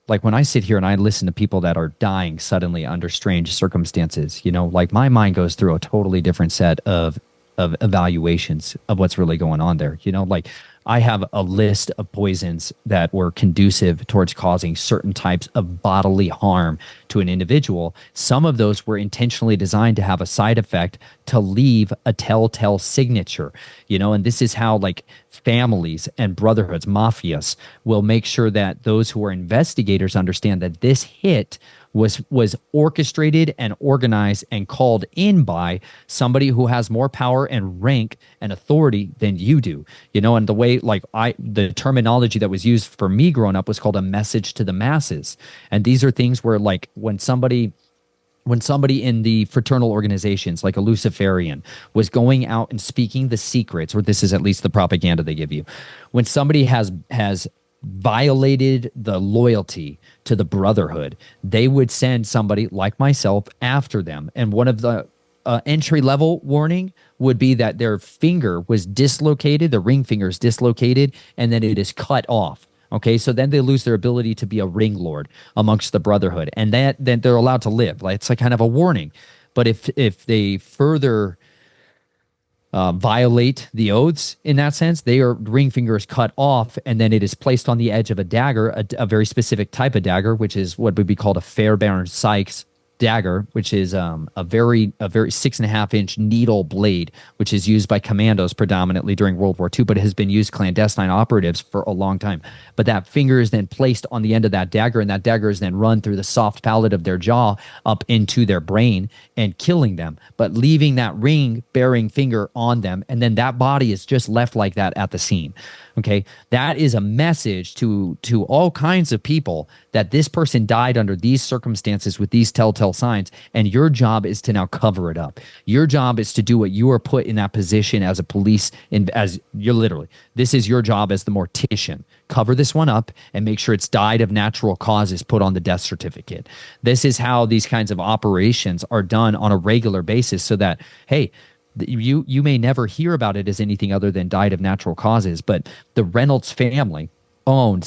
like when I sit here and I listen to people that are dying suddenly under strange circumstances, you know, like my mind goes through a totally different set of evaluations of what's really going on there. You know, like I have a list of poisons that were conducive towards causing certain types of bodily harm to an individual. Some of those were intentionally designed to have a side effect to leave a telltale signature, you know, and this is how like families and brotherhoods, mafias, will make sure that those who are investigators understand that this hit was orchestrated and organized and called in by somebody who has more power and rank and authority than you do, you know. And the way, like, the terminology that was used for me growing up was called a message to the masses. And these are things where, like, when somebody in the fraternal organizations, like a Luciferian, was going out and speaking the secrets, or this is at least the propaganda they give you, when somebody has violated the loyalty to the brotherhood, they would send somebody like myself after them. And one of the entry level warning would be that their finger was dislocated, the ring finger is dislocated, and then it is cut off. Okay, so then they lose their ability to be a ring lord amongst the brotherhood, and then they're allowed to live. Like, it's like kind of a warning. But if they further violate the oaths in that sense, their ring finger is cut off, and then it is placed on the edge of a dagger, a very specific type of dagger, which is what would be called a Fairbairn Sykes dagger, which is a very 6.5-inch needle blade, which is used by commandos predominantly during World War II, but it has been used clandestine operatives for a long time. But that finger is then placed on the end of that dagger, and that dagger is then run through the soft palate of their jaw up into their brain and killing them, but leaving that ring-bearing finger on them, and then that body is just left like that at the scene. Okay, that is a message to all kinds of people that this person died under these circumstances with these telltale signs, and your job is to now cover it up. Your job is to do what you are put in that position as a police, as you're literally, this is your job as the mortician. Cover this one up and make sure it's died of natural causes put on the death certificate. This is how these kinds of operations are done on a regular basis, so that, hey, you may never hear about it as anything other than died of natural causes, but the Reynolds family owned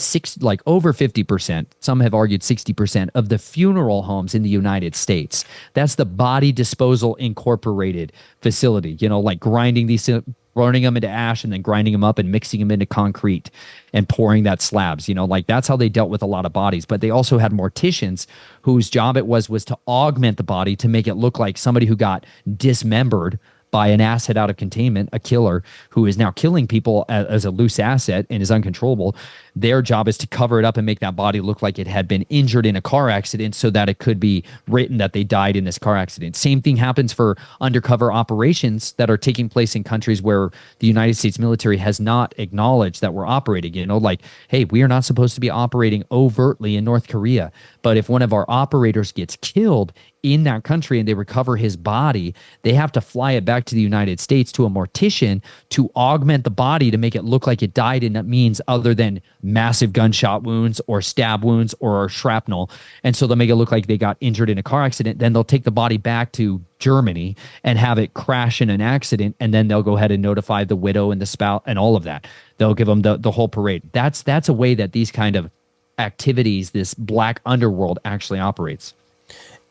over 50%, some have argued 60%, of the funeral homes in the United States. That's the Body Disposal Incorporated facility, you know, like burning them into ash and then grinding them up and mixing them into concrete and pouring that slabs, you know, like that's how they dealt with a lot of bodies. But they also had morticians whose job it was to augment the body to make it look like somebody who got dismembered by an asset out of containment, a killer who is now killing people as a loose asset and is uncontrollable. Their job is to cover it up and make that body look like it had been injured in a car accident, so that it could be written that they died in this car accident. Same thing happens for undercover operations that are taking place in countries where the United States military has not acknowledged that we're operating. You know, like, hey, we are not supposed to be operating overtly in North Korea. But if one of our operators gets killed in that country and they recover his body, they have to fly it back to the United States to a mortician to augment the body to make it look like it died in means other than massive gunshot wounds or stab wounds or shrapnel. And so they'll make it look like they got injured in a car accident. Then they'll take the body back to Germany and have it crash in an accident. And then they'll go ahead and notify the widow and the spouse and all of that. They'll give them the whole parade. That's a way that these kind of activities, this black underworld, actually operates.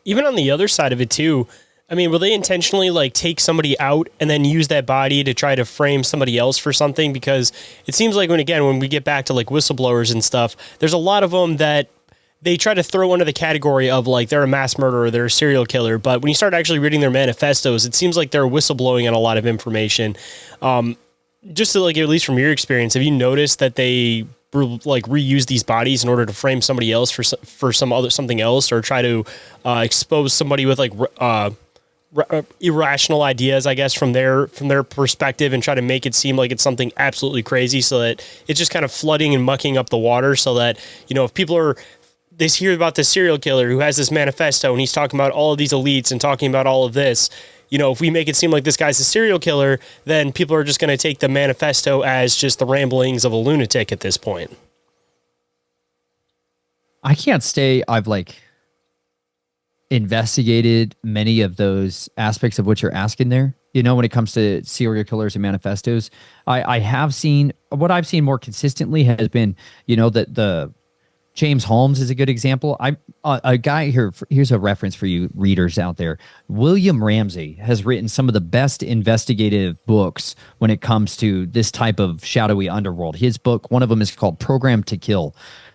Even on the other side of it too, I mean, will they intentionally like take somebody out and then use that body to try to frame somebody else for something? Because it seems like when we get back to like whistleblowers and stuff, there's a lot of them that they try to throw under the category of like they're a mass murderer, they're a serial killer. But when you start actually reading their manifestos, it seems like they're whistleblowing on a lot of information. Just to like, at least from your experience, have you noticed that they like reuse these bodies in order to frame somebody else for something else, or try to expose somebody with like irrational ideas, I guess, from their perspective, and try to make it seem like it's something absolutely crazy, so that it's just kind of flooding and mucking up the water, so that, if people they hear about this serial killer who has this manifesto and he's talking about all of these elites and talking about all of this, if we make it seem like this guy's a serial killer, then people are just going to take the manifesto as just the ramblings of a lunatic at this point. I can't say I've investigated many of those aspects of what you're asking there. When it comes to serial killers and manifestos, I have seen, what I've seen more consistently has been, that the James Holmes is a good example. A guy here. Here's a reference for you readers out there. William Ramsey has written some of the best investigative books when it comes to this type of shadowy underworld. His book, one of them is called Program to Kill,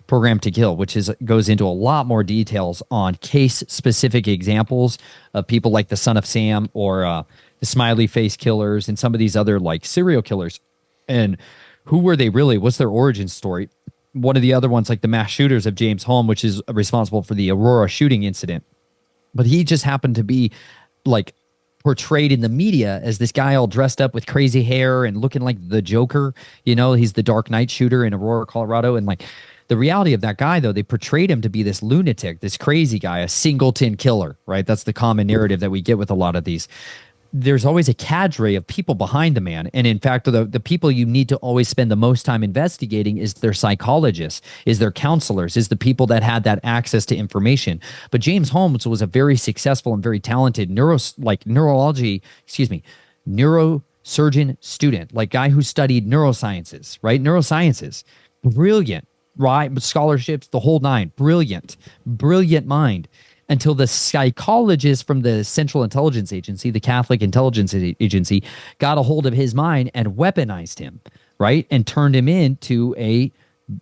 which goes into a lot more details on case-specific examples of people like the Son of Sam or the Smiley Face Killers and some of these other serial killers. And who were they really? What's their origin story? One of the other ones, like the mass shooters of James Holmes, which is responsible for the Aurora shooting incident. But he just happened to be portrayed in the media as this guy all dressed up with crazy hair and looking like the Joker. He's the Dark Knight shooter in Aurora, Colorado. And the reality of that guy, though, they portrayed him to be this lunatic, this crazy guy, a singleton killer, right? That's the common narrative that we get with a lot of these. There's always a cadre of people behind the man. And in fact, the people you need to always spend the most time investigating is their psychologists, is their counselors, is the people that had that access to information. But James Holmes was a very successful and very talented neurosurgeon student, guy who studied neurosciences, right? Neurosciences, brilliant, right? Scholarships, the whole nine, brilliant mind. Until the psychologist from the Central Intelligence Agency, the Catholic Intelligence Agency, got a hold of his mind and weaponized him, right? And turned him into a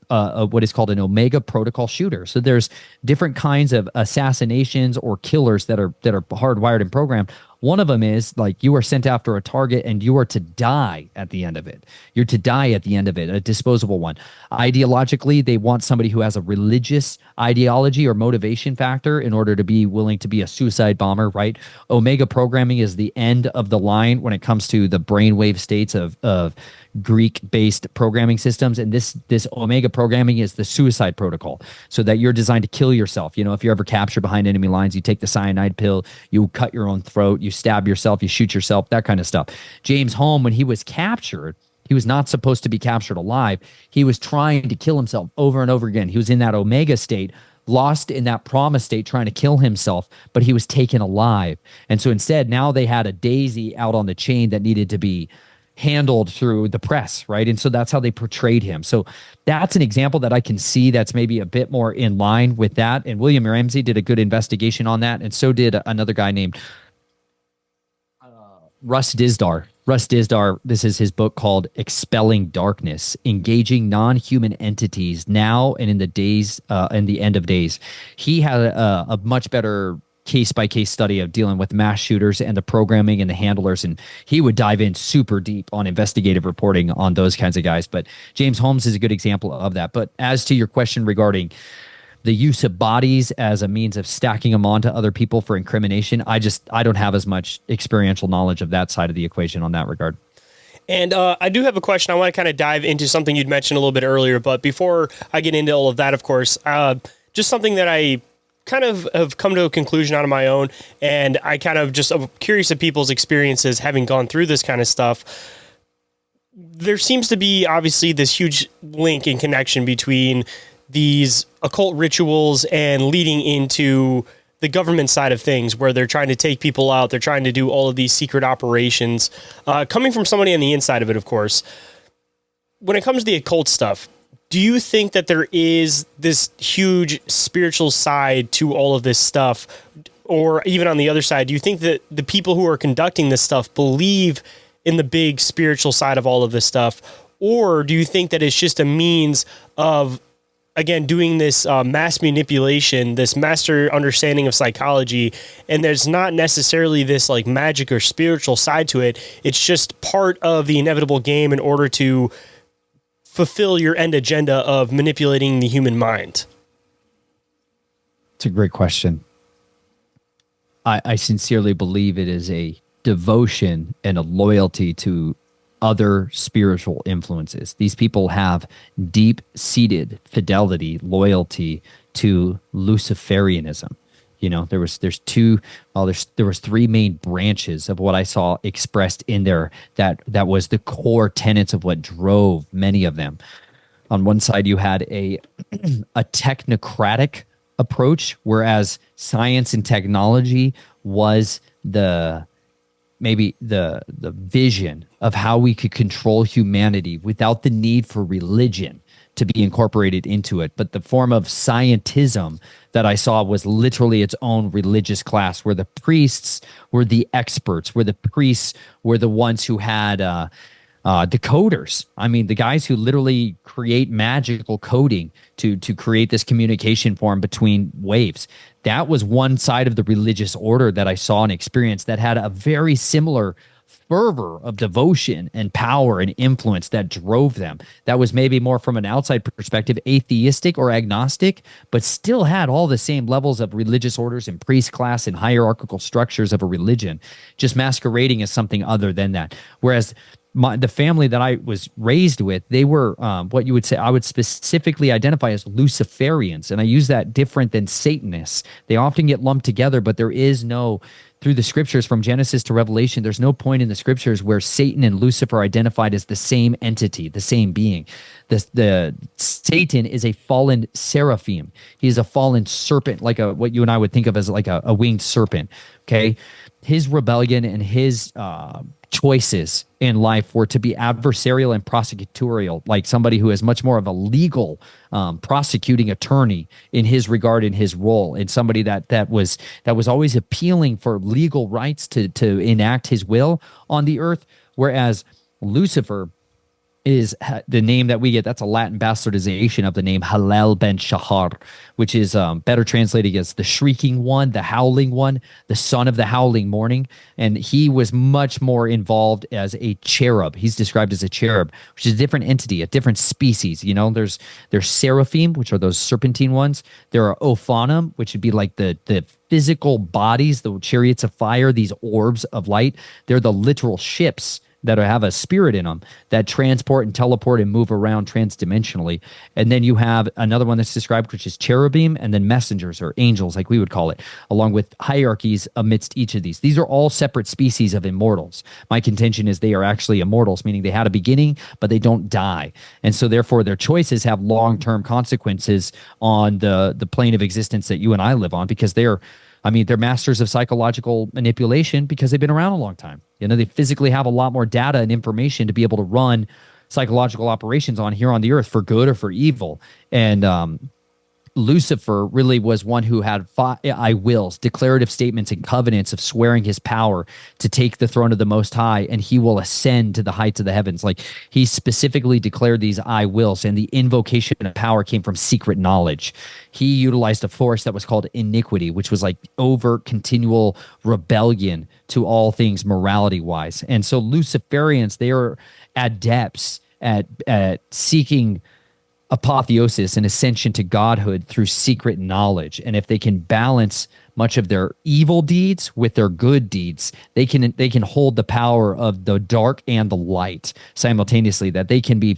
what is called an Omega Protocol shooter. So there's different kinds of assassinations or killers that are hardwired and programmed. One of them is you are sent after a target and you are to die at the end of it. You're to die at the end of it, a disposable one. Ideologically, they want somebody who has a religious ideology or motivation factor in order to be willing to be a suicide bomber, right? Omega programming is the end of the line when it comes to the brainwave states of Greek-based programming systems. And this Omega programming is the suicide protocol, so that you're designed to kill yourself. If you're ever captured behind enemy lines, you take the cyanide pill, you cut your own throat, you stab yourself, you shoot yourself, that kind of stuff. James Holmes, when he was captured, he was not supposed to be captured alive. He was trying to kill himself over and over again. He was in that Omega state, lost in that promise state, trying to kill himself, but he was taken alive. And so instead, now they had a daisy out on the chain that needed to be handled through the press, right? And so that's how they portrayed him. So that's an example that I can see that's maybe a bit more in line with that. And William Ramsey did a good investigation on that. And so did another guy named Russ Dizdar. Russ Dizdar, this is his book called Expelling Darkness, Engaging Non-Human Entities Now and in the Days, in the End of Days. He had a much better case-by-case study of dealing with mass shooters and the programming and the handlers, and he would dive in super deep on investigative reporting on those kinds of guys. But James Holmes is a good example of that. But as to your question regarding the use of bodies as a means of stacking them onto other people for incrimination, I don't have as much experiential knowledge of that side of the equation on that regard. And I do have a question. I want to kind of dive into something you'd mentioned a little bit earlier, but before I get into all of that, of course, just something that I kind of have come to a conclusion on my own, and I kind of just am curious of people's experiences having gone through this kind of stuff. There seems to be obviously this huge link and connection between these occult rituals and leading into the government side of things, where they're trying to take people out. They're trying to do all of these secret operations, coming from somebody on the inside of it, of course. When it comes to the occult stuff, do you think that there is this huge spiritual side to all of this stuff? Or even on the other side, do you think that the people who are conducting this stuff believe in the big spiritual side of all of this stuff? Or do you think that it's just a means of, again, doing this mass manipulation, this master understanding of psychology, and there's not necessarily this magic or spiritual side to it? It's just part of the inevitable game in order to fulfill your end agenda of manipulating the human mind? It's a great question. I sincerely believe it is a devotion and a loyalty to other spiritual influences. These people have deep-seated fidelity, loyalty to Luciferianism. You know, there was three main branches of what I saw expressed in there that was the core tenets of what drove many of them. On one side, you had a technocratic approach, whereas science and technology was maybe the vision of how we could control humanity without the need for religion to be incorporated into it. But the form of scientism that I saw was literally its own religious class, where the priests were the experts, where the priests were the ones who had decoders. I mean, the guys who literally create magical coding to create this communication form between waves. That was one side of the religious order that I saw and experienced that had a very similar fervor of devotion and power and influence that drove them. That was maybe more from an outside perspective, atheistic or agnostic, but still had all the same levels of religious orders and priest class and hierarchical structures of a religion, just masquerading as something other than that. Whereas the family that I was raised with, they were what you would say I would specifically identify as Luciferians, and I use that different than Satanists. They often get lumped together, but there is no, through the scriptures from Genesis to Revelation, there's no point in the scriptures where Satan and Lucifer are identified as the same entity, the same being. The Satan is a fallen seraphim. He is a fallen serpent, like what you and I would think of as like a winged serpent. Okay, his rebellion and his choices in life were to be adversarial and prosecutorial, like somebody who is much more of a legal prosecuting attorney in his regard, in his role, and somebody that was always appealing for legal rights to enact his will on the earth. Whereas Lucifer is the name that we get. That's a Latin bastardization of the name Halel ben Shahar, which is better translated as the shrieking one, the howling one, the son of the howling morning. And he was much more involved as a cherub. He's described as a cherub, which is a different entity, a different species. You know, there's seraphim, which are those serpentine ones. There are ophanim, which would be like the physical bodies, the chariots of fire, these orbs of light. They're the literal ships that have a spirit in them that transport and teleport and move around transdimensionally. And then you have another one that's described, which is cherubim, and then messengers or angels, like we would call it, along with hierarchies amidst each of these. These are all separate species of immortals. My contention is they are actually immortals, meaning they had a beginning, but they don't die. And so therefore their choices have long-term consequences on the plane of existence that you and I live on, because they're masters of psychological manipulation because they've been around a long time. You know, they physically have a lot more data and information to be able to run psychological operations on here on the earth for good or for evil. And Lucifer really was one who had I wills, declarative statements and covenants of swearing his power to take the throne of the Most High, and he will ascend to the heights of the heavens. Like, he specifically declared these I wills, and the invocation of power came from secret knowledge. He utilized a force that was called iniquity, which was like overt, continual rebellion to all things morality-wise. And so Luciferians, they are adepts at seeking apotheosis and ascension to godhood through secret knowledge. And if they can balance much of their evil deeds with their good deeds, they can hold the power of the dark and the light simultaneously, that they can be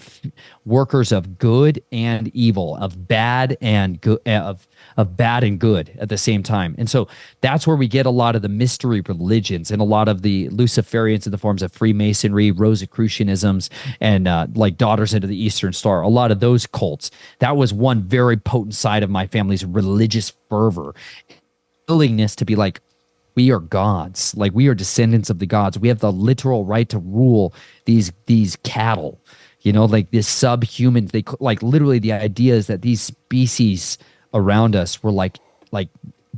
workers of good and evil, of bad and good, of bad and good at the same time. And so that's where we get a lot of the mystery religions and a lot of the Luciferians in the forms of Freemasonry, Rosicrucianisms, and like Daughters into the Eastern Star. A lot of those cults. That was one very potent side of my family's religious fervor. Willingness to be like, we are gods, like we are descendants of the gods. We have the literal right to rule these cattle, you know, like this subhuman. They like literally the idea is that these species around us were like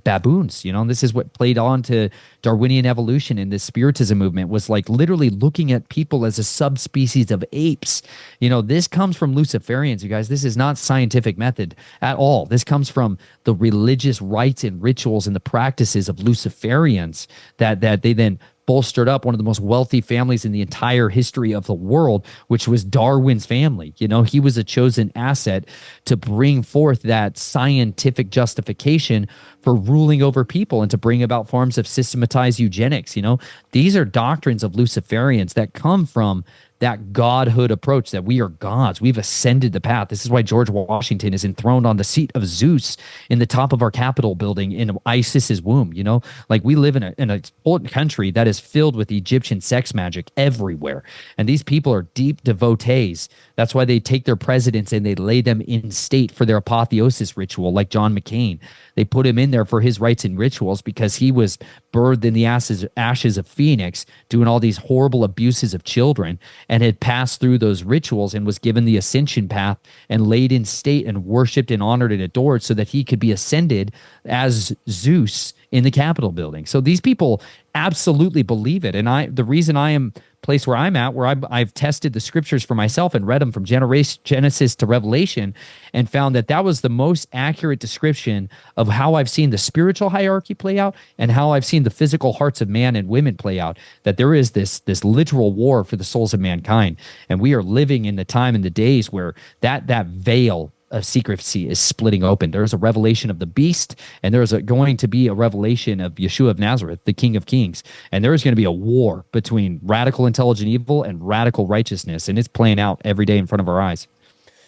baboons, you know. And this is what played on to Darwinian evolution, and this spiritism movement was like literally looking at people as a subspecies of apes. You know, this comes from Luciferians, you guys. This is not scientific method at all. This comes from the religious rites and rituals and the practices of Luciferians that they then bolstered up one of the most wealthy families in the entire history of the world, which was Darwin's family. You know, he was a chosen asset to bring forth that scientific justification for ruling over people and to bring about forms of systematized eugenics. You know, these are doctrines of Luciferians that come from that godhood approach, that we are gods. We've ascended the path. This is why George Washington is enthroned on the seat of Zeus in the top of our Capitol building in Isis's womb. You know, like we live in a old country that is filled with Egyptian sex magic everywhere. And these people are deep devotees. That's why they take their presidents and they lay them in state for their apotheosis ritual, like John McCain. They put him in there for his rites and rituals because he was birthed in the ashes of Phoenix, doing all these horrible abuses of children, and had passed through those rituals and was given the ascension path and laid in state and worshipped and honored and adored so that he could be ascended as Zeus in the Capitol building. So these people absolutely believe it. And the reason I am place where I'm at, where I've tested the scriptures for myself and read them from Genesis to Revelation, and found that that was the most accurate description of how I've seen the spiritual hierarchy play out and how I've seen the physical hearts of man and women play out, that there is this literal war for the souls of mankind. And we are living in the time and the days where that veil of secrecy is splitting open. There's a revelation of the beast, and there's going to be a revelation of Yeshua of Nazareth, the King of Kings. And there is going to be a war between radical intelligent evil and radical righteousness, and it's playing out every day in front of our eyes.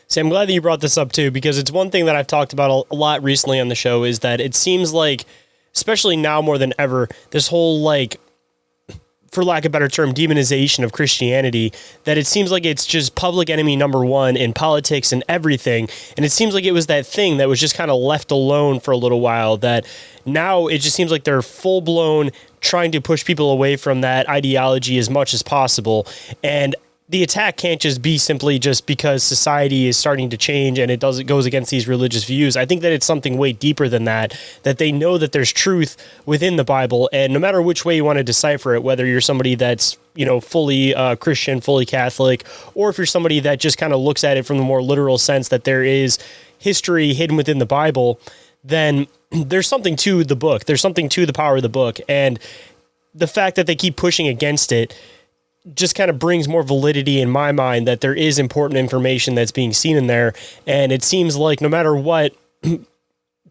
See, I'm glad that you brought this up too, because it's one thing that I've talked about a lot recently on the show, is that it seems like, especially now more than ever, this whole, like, for lack of a better term, demonization of Christianity, that it seems like it's just public enemy number one in politics and everything. And it seems like it was that thing that was just kind of left alone for a little while, that now it just seems like they're full blown trying to push people away from that ideology as much as possible. And the attack can't just be simply just because society is starting to change and it goes against these religious views. I think that it's something way deeper than that they know that there's truth within the Bible. And no matter which way you want to decipher it, whether you're somebody that's, you know, fully Christian, fully Catholic, or if you're somebody that just kind of looks at it from the more literal sense that there is history hidden within the Bible, then there's something to the book. There's something to the power of the book. And the fact that they keep pushing against it just kind of brings more validity in my mind that there is important information that's being seen in there. And it seems like no matter what,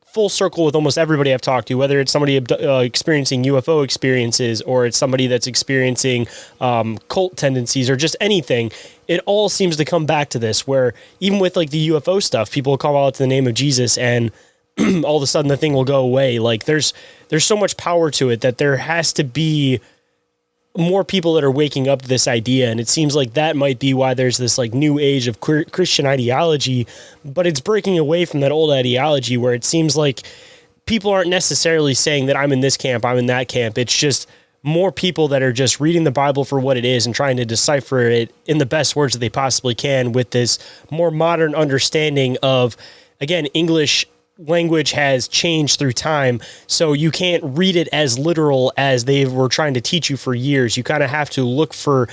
full circle with almost everybody I've talked to, whether it's somebody experiencing UFO experiences or it's somebody that's experiencing cult tendencies or just anything, it all seems to come back to this, where even with like the UFO stuff, people will call out to the name of Jesus and all of a sudden the thing will go away. Like there's so much power to it that there has to be more people that are waking up to this idea. And it seems like that might be why there's this like new age of Christian ideology, but it's breaking away from that old ideology where it seems like people aren't necessarily saying that I'm in this camp, I'm in that camp. It's just more people that are just reading the Bible for what it is and trying to decipher it in the best words that they possibly can with this more modern understanding of, again, English language has changed through time, so you can't read it as literal as they were trying to teach you for years. You kind of have to look for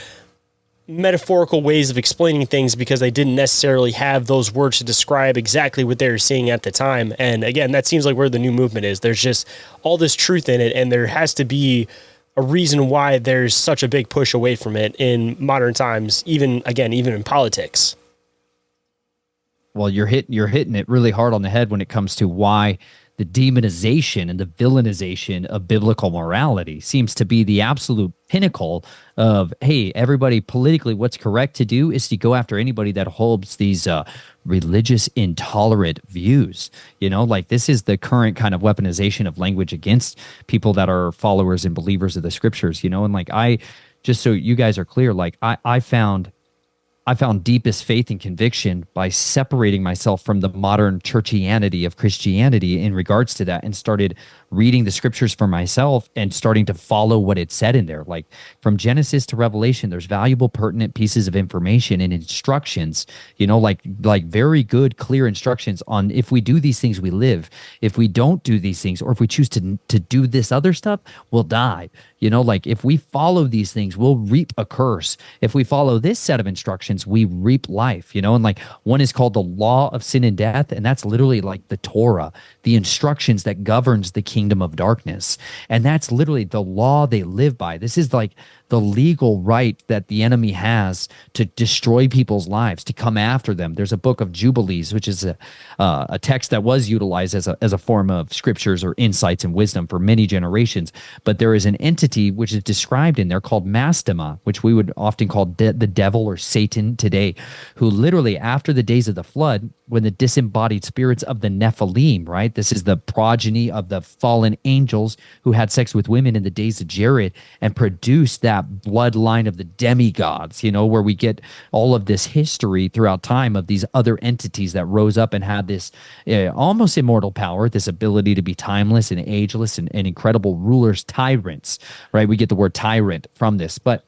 metaphorical ways of explaining things because they didn't necessarily have those words to describe exactly what they were seeing at the time. And again, that seems like where the new movement is. There's just all this truth in it, and there has to be a reason why there's such a big push away from it in modern times, even in politics. Well, you're hitting it really hard on the head when it comes to why the demonization and the villainization of biblical morality seems to be the absolute pinnacle of, hey, everybody politically, what's correct to do is to go after anybody that holds these religious intolerant views. You know, like this is the current kind of weaponization of language against people that are followers and believers of the scriptures, you know, and like just so you guys are clear, like I found deepest faith and conviction by separating myself from the modern churchianity of Christianity in regards to that, and started reading the scriptures for myself and starting to follow what it said in there. Like from Genesis to Revelation, there's valuable, pertinent pieces of information and instructions, you know, like very good, clear instructions on if we do these things, we live. If we don't do these things, or if we choose to do this other stuff, we'll die. You know, like if we follow these things, we'll reap a curse. If we follow this set of instructions, actions, we reap life, and like one is called the law of sin and death. And that's literally like the Torah, the instructions that governs the kingdom of darkness. And that's literally the law they live by. This is like the legal right that the enemy has to destroy people's lives, to come after them. There's a book of Jubilees, which is a text that was utilized as a form of scriptures or insights and wisdom for many generations. But there is an entity which is described in there called Mastema, which we would often call the devil or Satan today, who literally after the days of the flood, when the disembodied spirits of the Nephilim, right? This is the progeny of the fallen angels who had sex with women in the days of Jared and produced that bloodline of the demigods, where we get all of this history throughout time of these other entities that rose up and had this almost immortal power, this ability to be timeless and ageless and incredible rulers, tyrants, right? We get the word tyrant from this. But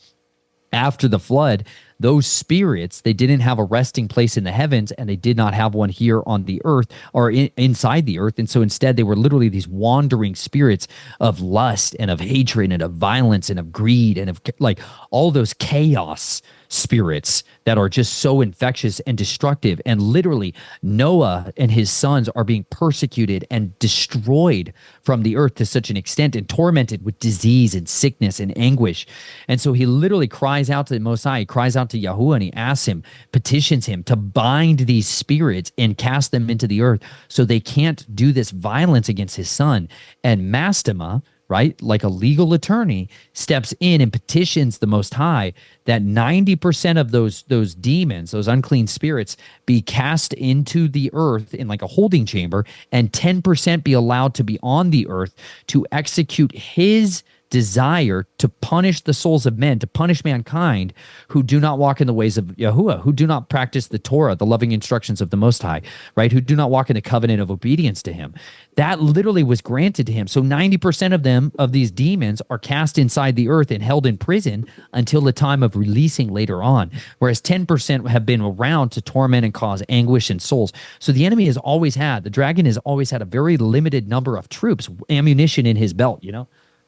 after the flood, those spirits, they didn't have a resting place in the heavens, and they did not have one here on the earth or inside the earth. And so instead, they were literally these wandering spirits of lust and of hatred and of violence and of greed and of like all those chaos spirits that are just so infectious and destructive. And literally, Noah and his sons are being persecuted and destroyed from the earth to such an extent and tormented with disease and sickness and anguish. And so he literally cries out to the Most High, he cries out to Yahuwah, and he asks him, petitions him to bind these spirits and cast them into the earth so they can't do this violence against his son. And Mastema, right, like a legal attorney, steps in and petitions the Most High that 90% of those demons, those unclean spirits, be cast into the earth in like a holding chamber, and 10% be allowed to be on the earth to execute his desire to punish the souls of men, to punish mankind who do not walk in the ways of Yahuwah, who do not practice the Torah, the loving instructions of the Most High, right? Who do not walk in the covenant of obedience to him. That literally was granted to him. So 90% of them, of these demons, are cast inside the earth and held in prison until the time of releasing later on, whereas 10% have been around to torment and cause anguish in souls. So the enemy the dragon has always had a very limited number of troops, ammunition in his belt,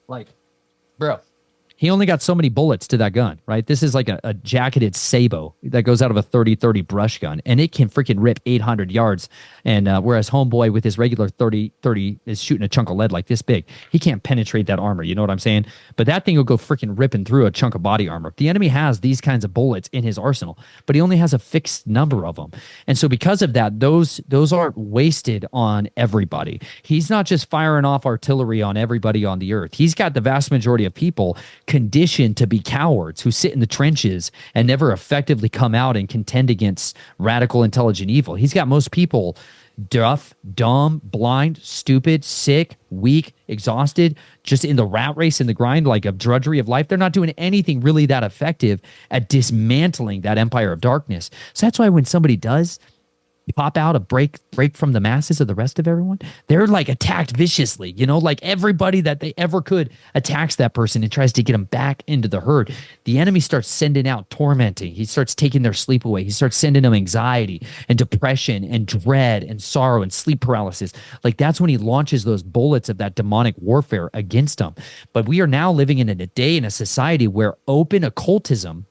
like, bro, he only got so many bullets to that gun, right? This is like a jacketed Sabo that goes out of a 30-30 brush gun, and it can freaking rip 800 yards. And whereas homeboy with his regular 30-30 is shooting a chunk of lead like this big, he can't penetrate that armor. You know what I'm saying? But that thing will go freaking ripping through a chunk of body armor. The enemy has these kinds of bullets in his arsenal, but he only has a fixed number of them. And so because of that, those aren't wasted on everybody. He's not just firing off artillery on everybody on the earth. He's got the vast majority of people conditioned to be cowards who sit in the trenches and never effectively come out and contend against radical intelligent evil. He's got most people deaf, dumb, blind, stupid, sick, weak, exhausted, just in the rat race and the grind, like a drudgery of life. They're not doing anything really that effective at dismantling that empire of darkness. So that's why when somebody does pop out a break from the masses of the rest of everyone, they're like attacked viciously, like everybody that they ever could attacks that person and tries to get them back into the herd. The enemy starts sending out tormenting. He starts taking their sleep away. He starts sending them anxiety and depression and dread and sorrow and sleep paralysis. Like that's when he launches those bullets of that demonic warfare against them. But we are now living in a day in a society where open occultism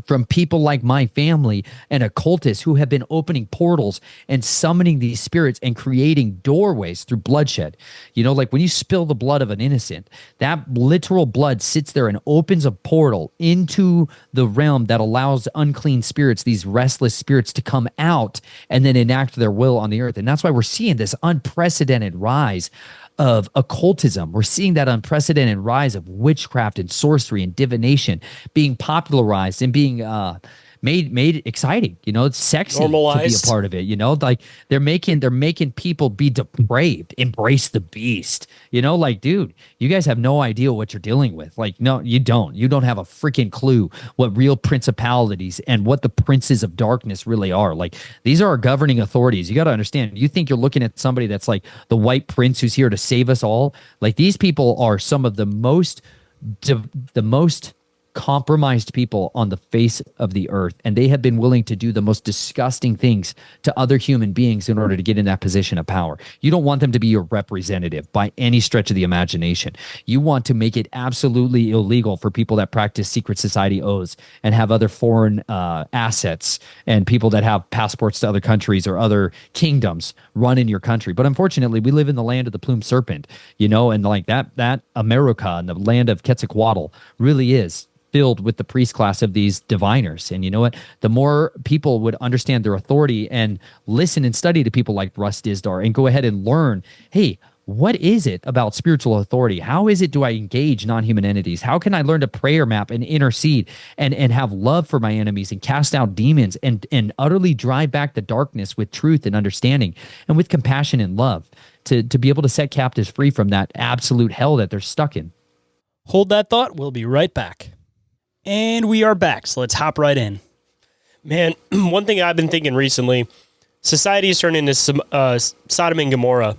from people like my family and occultists who have been opening portals and summoning these spirits and creating doorways through bloodshed. Like when you spill the blood of an innocent, that literal blood sits there and opens a portal into the realm that allows unclean spirits, these restless spirits, to come out and then enact their will on the earth. And that's why we're seeing this unprecedented rise of occultism. We're seeing that unprecedented rise of witchcraft and sorcery and divination being popularized and being made exciting. It's sexy Normalized. to be a part of it. Like they're making people be depraved, embrace the beast. Like, dude, you guys have no idea what you're dealing with. Like, no, you don't. You don't have a freaking clue what real principalities and what the princes of darkness really are. Like, these are our governing authorities. You got to understand. You think you're looking at somebody that's like the white prince who's here to save us all? Like, these people are some of the most compromised people on the face of the earth, and they have been willing to do the most disgusting things to other human beings in order to get in that position of power. You don't want them to be your representative by any stretch of the imagination. You want to make it absolutely illegal for people that practice secret society oaths and have other foreign assets and people that have passports to other countries or other kingdoms run in your country. But unfortunately, we live in the land of the plumed serpent, and like that America and the land of Quetzalcoatl really is filled with the priest class of these diviners. And you know what? The more people would understand their authority and listen and study to people like Russ Dizdar and go ahead and learn, hey, what is it about spiritual authority? How is it do I engage non-human entities? How can I learn to prayer map and intercede and have love for my enemies and cast out demons and utterly drive back the darkness with truth and understanding and with compassion and love to be able to set captives free from that absolute hell that they're stuck in? Hold that thought. We'll be right back. And we are back, so let's hop right in. Man, one thing I've been thinking recently, society is turning into Sodom and Gomorrah,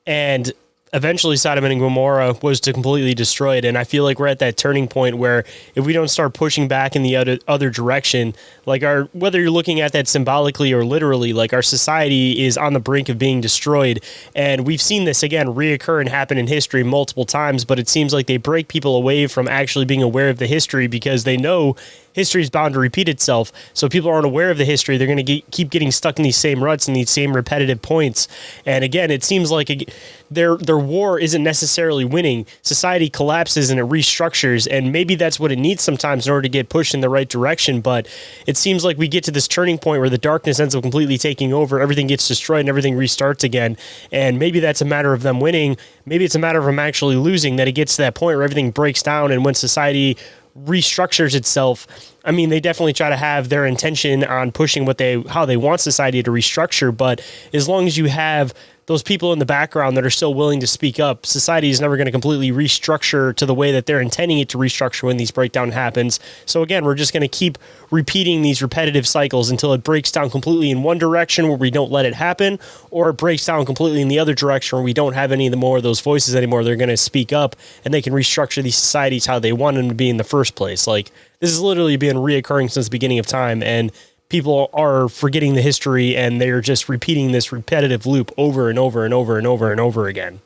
and eventually Sodom and Gomorrah was to completely destroy it. And I feel like we're at that turning point where if we don't start pushing back in the other direction, like whether you're looking at that symbolically or literally, like our society is on the brink of being destroyed. And we've seen this again reoccur and happen in history multiple times, but it seems like they break people away from actually being aware of the history because they know history is bound to repeat itself. So people aren't aware of the history. They're going to keep getting stuck in these same ruts and these same repetitive points. And again, it seems like their war isn't necessarily winning. Society collapses and it restructures. And maybe that's what it needs sometimes in order to get pushed in the right direction. But it seems like we get to this turning point where the darkness ends up completely taking over. Everything gets destroyed and everything restarts again. And maybe that's a matter of them winning. Maybe it's a matter of them actually losing, that it gets to that point where everything breaks down. And when society restructures itself, I mean, they definitely try to have their intention on pushing how they want society to restructure. But as long as you have those people in the background that are still willing to speak up, society is never going to completely restructure to the way that they're intending it to restructure when these breakdown happens. So again, we're just going to keep repeating these repetitive cycles until it breaks down completely in one direction where we don't let it happen, or it breaks down completely in the other direction where we don't have any more of those voices anymore. They're going to speak up and they can restructure these societies how they want them to be in the first place. Like, this has literally been reoccurring since the beginning of time, and people are forgetting the history and they're just repeating this repetitive loop over and over and over and over and over again.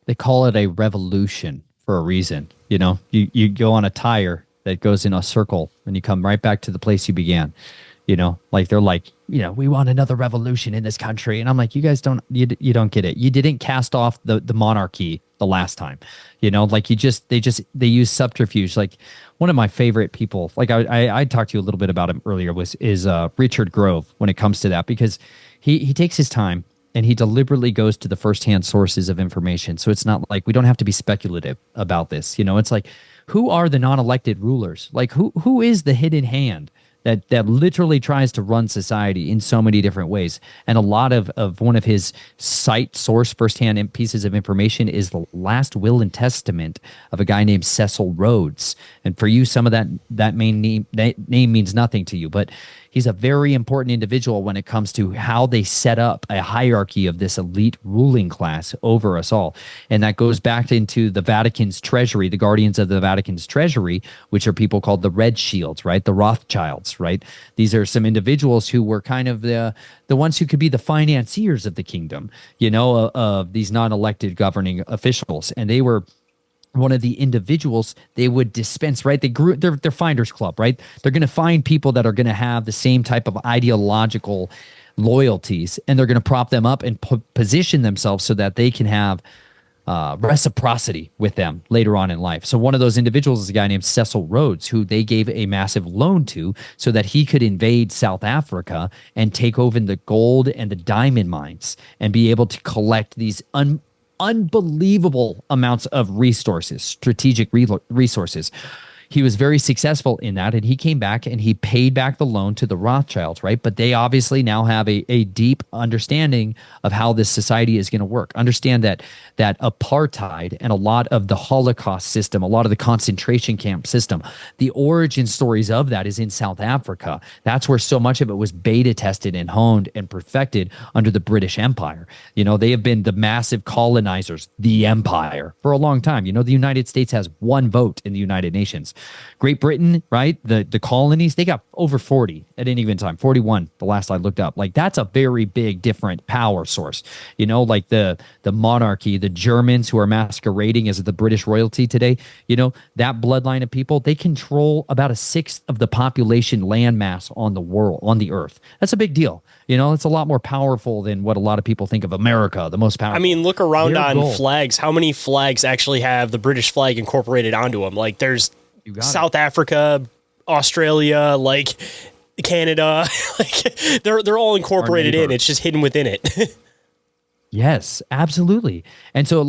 They call it a revolution for a reason. You go on a tire that goes in a circle and you come right back to the place you began. Like they're like, we want another revolution in this country. And I'm like, you guys don't get it. You didn't cast off the monarchy the last time, like they use subterfuge. Like one of my favorite people, like I talked to you a little bit about him earlier, is Richard Grove when it comes to that, because he takes his time and he deliberately goes to the firsthand sources of information. So it's not like we don't have to be speculative about this. It's like, who are the non-elected rulers? Like who is the hidden hand that literally tries to run society in so many different ways? And a lot of one of his source firsthand pieces of information is the last will and testament of a guy named Cecil Rhodes. And for you, some of that name means nothing to you, but he's a very important individual when it comes to how they set up a hierarchy of this elite ruling class over us all. And that goes back into the Vatican's treasury, the guardians of the Vatican's treasury, which are people called the Red Shields, right? The Rothschilds, right? These are some individuals who were kind of the ones who could be the financiers of the kingdom, of these non-elected governing officials. And they were one of the individuals they would dispense, right? They're finders club, right? They're going to find people that are going to have the same type of ideological loyalties, and they're going to prop them up and position themselves so that they can have reciprocity with them later on in life. So one of those individuals is a guy named Cecil Rhodes, who they gave a massive loan to so that he could invade South Africa and take over the gold and the diamond mines and be able to collect these unbelievable amounts of resources, strategic resources. he was very successful in that, and he came back and he paid back the loan to the Rothschilds, right? But they obviously now have a deep understanding of how this society is going to work. Understand that apartheid and a lot of the Holocaust system, a lot of the concentration camp system, the origin stories of that is in South Africa. That's where so much of it was beta tested and honed and perfected under the British Empire. They have been the massive colonizers, the empire, for a long time. The United States has one vote in the United Nations. Great Britain, right? The colonies, they got over 40 at any given time, 41 the last I looked up. Like, that's a very big different power source. Like the monarchy, the Germans who are masquerading as the British royalty today, that bloodline of people, they control about a sixth of the population landmass on the world, on the earth. That's a big deal. It's a lot more powerful than what a lot of people think of America, the most powerful. I mean, look around Their on goal. flags. How many flags actually have the British flag incorporated onto them? Like, there's South Africa, Australia, like Canada. Like, they're all incorporated in. It's just hidden within it. Yes, absolutely. And so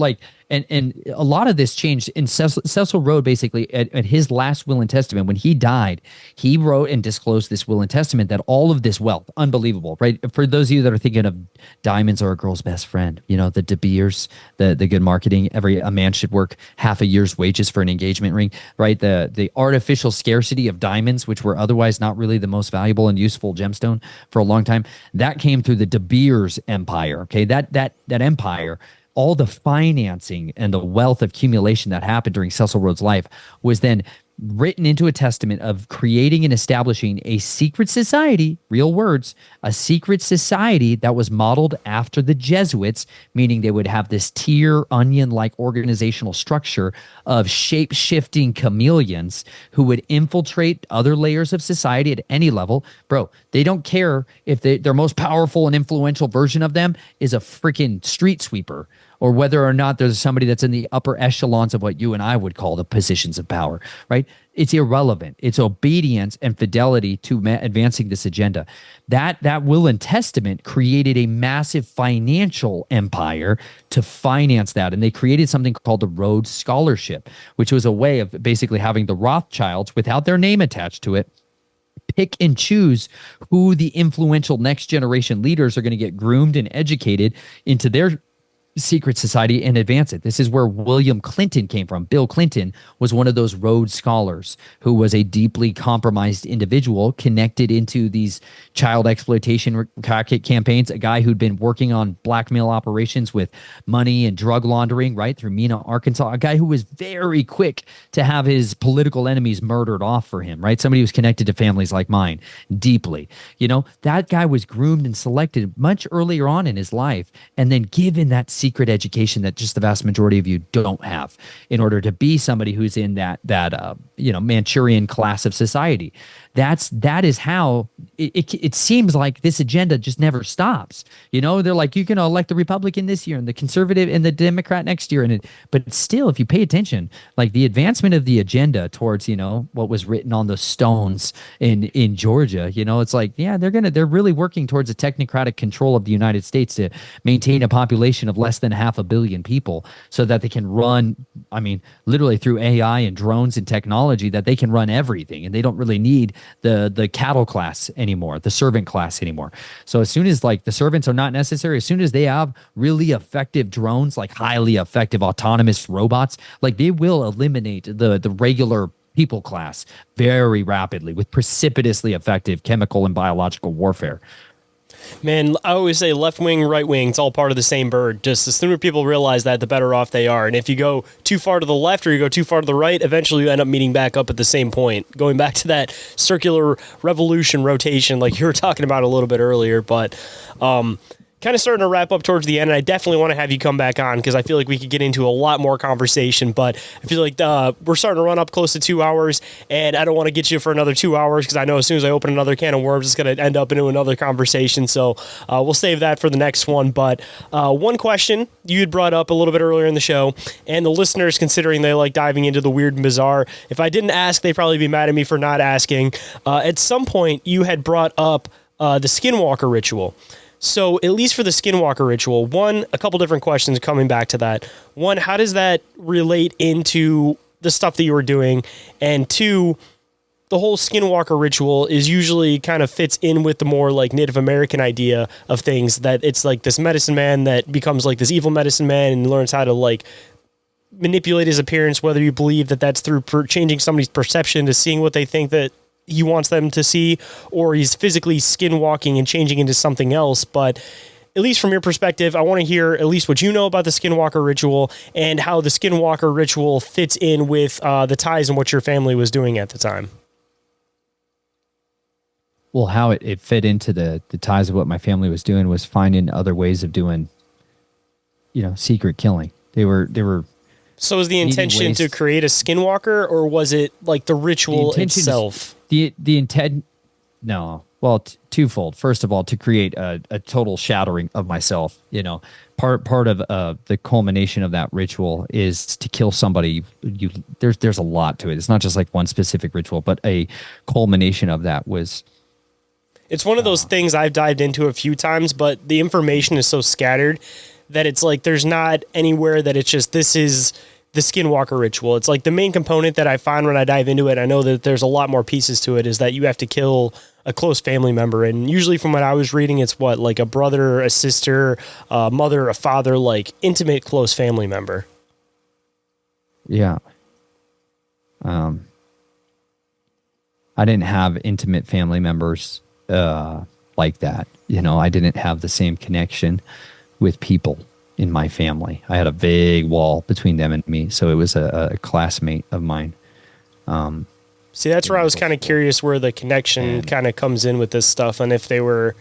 and a lot of this changed in Cecil Rhodes. Basically, at his last will and testament, when he died, he wrote and disclosed this will and testament that all of this wealth, unbelievable, right? For those of you that are thinking of diamonds are a girl's best friend, the De Beers, the good marketing, a man should work half a year's wages for an engagement ring, right? The artificial scarcity of diamonds, which were otherwise not really the most valuable and useful gemstone for a long time, that came through the De Beers empire. Okay, that empire, all the financing and the wealth accumulation that happened during Cecil Rhodes' life was then written into a testament of creating and establishing a secret society, real words, a secret society that was modeled after the Jesuits, meaning they would have this tier onion-like organizational structure of shape-shifting chameleons who would infiltrate other layers of society at any level. Bro, they don't care if their most powerful and influential version of them is a freaking street sweeper, or whether or not there's somebody that's in the upper echelons of what you and I would call the positions of power, right? It's irrelevant. It's obedience and fidelity to advancing this agenda. That will and testament created a massive financial empire to finance that. And they created something called the Rhodes Scholarship, which was a way of basically having the Rothschilds, without their name attached to it, pick and choose who the influential next generation leaders are going to get groomed and educated into their secret society and advance it. This is where William Clinton came from. Bill Clinton was one of those Rhodes Scholars who was a deeply compromised individual connected into these child exploitation campaigns, a guy who'd been working on blackmail operations with money and drug laundering, right, through Mena, Arkansas, a guy who was very quick to have his political enemies murdered off for him, right? Somebody who's connected to families like mine deeply. That guy was groomed and selected much earlier on in his life and then given that secret education that just the vast majority of you don't have in order to be somebody who's in that Manchurian class of society. That is how it seems like this agenda just never stops. They're like, you can elect the Republican this year and the conservative and the Democrat next year. But still, if you pay attention, like the advancement of the agenda towards, what was written on the stones in Georgia, it's like, yeah, they're really working towards a technocratic control of the United States to maintain a population of less than 500 million people so that they can run, literally through AI and drones and technology, that they can run everything. And they don't really need the cattle class anymore, the servant class anymore. So as soon as like the servants are not necessary, as soon as they have really effective drones, like highly effective autonomous robots, like they will eliminate the regular people class very rapidly with precipitously effective chemical and biological warfare. Man, I always say left wing, right wing, it's all part of the same bird. Just the sooner people realize that, the better off they are. And if you go too far to the left or you go too far to the right, eventually you end up meeting back up at the same point. Going back to that circular revolution rotation like you were talking about a little bit earlier. But kind of starting to wrap up towards the end, and I definitely want to have you come back on because I feel like we could get into a lot more conversation, but I feel like we're starting to run up close to 2 hours, and I don't want to get you for another 2 hours because I know as soon as I open another can of worms, it's going to end up into another conversation, so we'll save that for the next one. But one question you had brought up a little bit earlier in the show, and the listeners, considering they like diving into the weird and bizarre, if I didn't ask, they'd probably be mad at me for not asking. At some point, you had brought up the Skinwalker ritual. So at least for the Skinwalker ritual, a couple different questions coming back to that. One, how does that relate into the stuff that you were doing, and two, the whole Skinwalker ritual is usually kind of fits in with the more like Native American idea of things, that it's like this medicine man that becomes like this evil medicine man and learns how to like manipulate his appearance, whether you believe that that's through changing somebody's perception to seeing what they think that he wants them to see, or he's physically skinwalking and changing into something else. But at least from your perspective, I want to hear at least what you know about the Skinwalker ritual and how the Skinwalker ritual fits in with the ties and what your family was doing at the time. Well, how it fit into the ties of what my family was doing was finding other ways of doing, secret killing. They were. So was the intention to create a Skinwalker, or was it like the ritual itself? The intent, no. Well, twofold. First of all, to create a total shattering of myself. Part of the culmination of that ritual is to kill somebody. There's a lot to it. It's not just like one specific ritual, but a culmination of that was. It's one of those things I've dived into a few times, but the information is so scattered that it's like there's not anywhere that it's just this is the Skinwalker ritual. It's like the main component that I find when I dive into it. I know that there's a lot more pieces to it, is that you have to kill a close family member. And usually from what I was reading, it's what, like a brother, a sister, a mother, a father, like intimate, close family member. Yeah. I didn't have intimate family members like that. I didn't have the same connection with people in my family. I had a big wall between them and me. So it was a classmate of mine. See, that's where I was kind of curious where the connection kind of comes in with this stuff, and if they were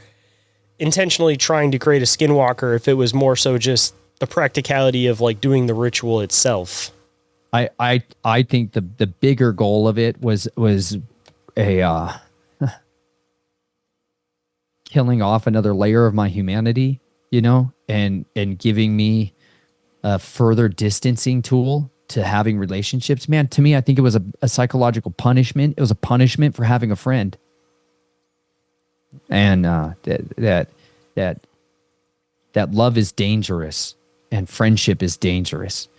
intentionally trying to create a Skinwalker, if it was more so just the practicality of like doing the ritual itself. I think the bigger goal of it was a killing off another layer of my humanity, and giving me a further distancing tool to having relationships. Man, to me, I think it was a psychological punishment. It was a punishment for having a friend. And that love is dangerous and friendship is dangerous.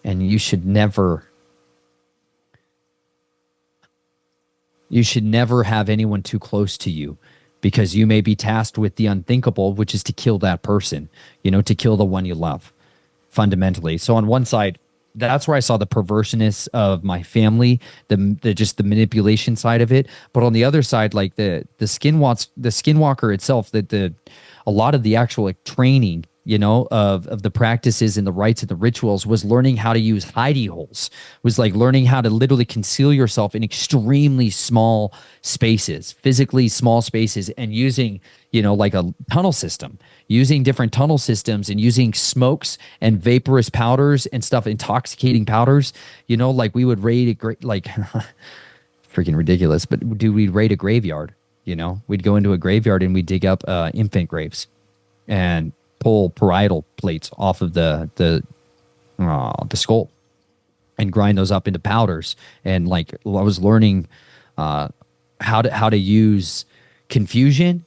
And you should never have anyone too close to you, because you may be tasked with the unthinkable, which is to kill that person, to kill the one you love, fundamentally. So on one side, that's where I saw the perverseness of my family, the manipulation side of it. But on the other side, like the Skinwalker itself, a lot of the actual training, of the practices and the rites and the rituals was learning how to use hidey holes, was like learning how to literally conceal yourself in extremely small spaces, physically small spaces, and using, like a tunnel system, using different tunnel systems and using smokes and vaporous powders and stuff, intoxicating powders, like we would raid freaking ridiculous, but we'd raid a graveyard, we'd go into a graveyard and we'd dig up infant graves and pull parietal plates off of the skull and grind those up into powders. And like I was learning how to use confusion,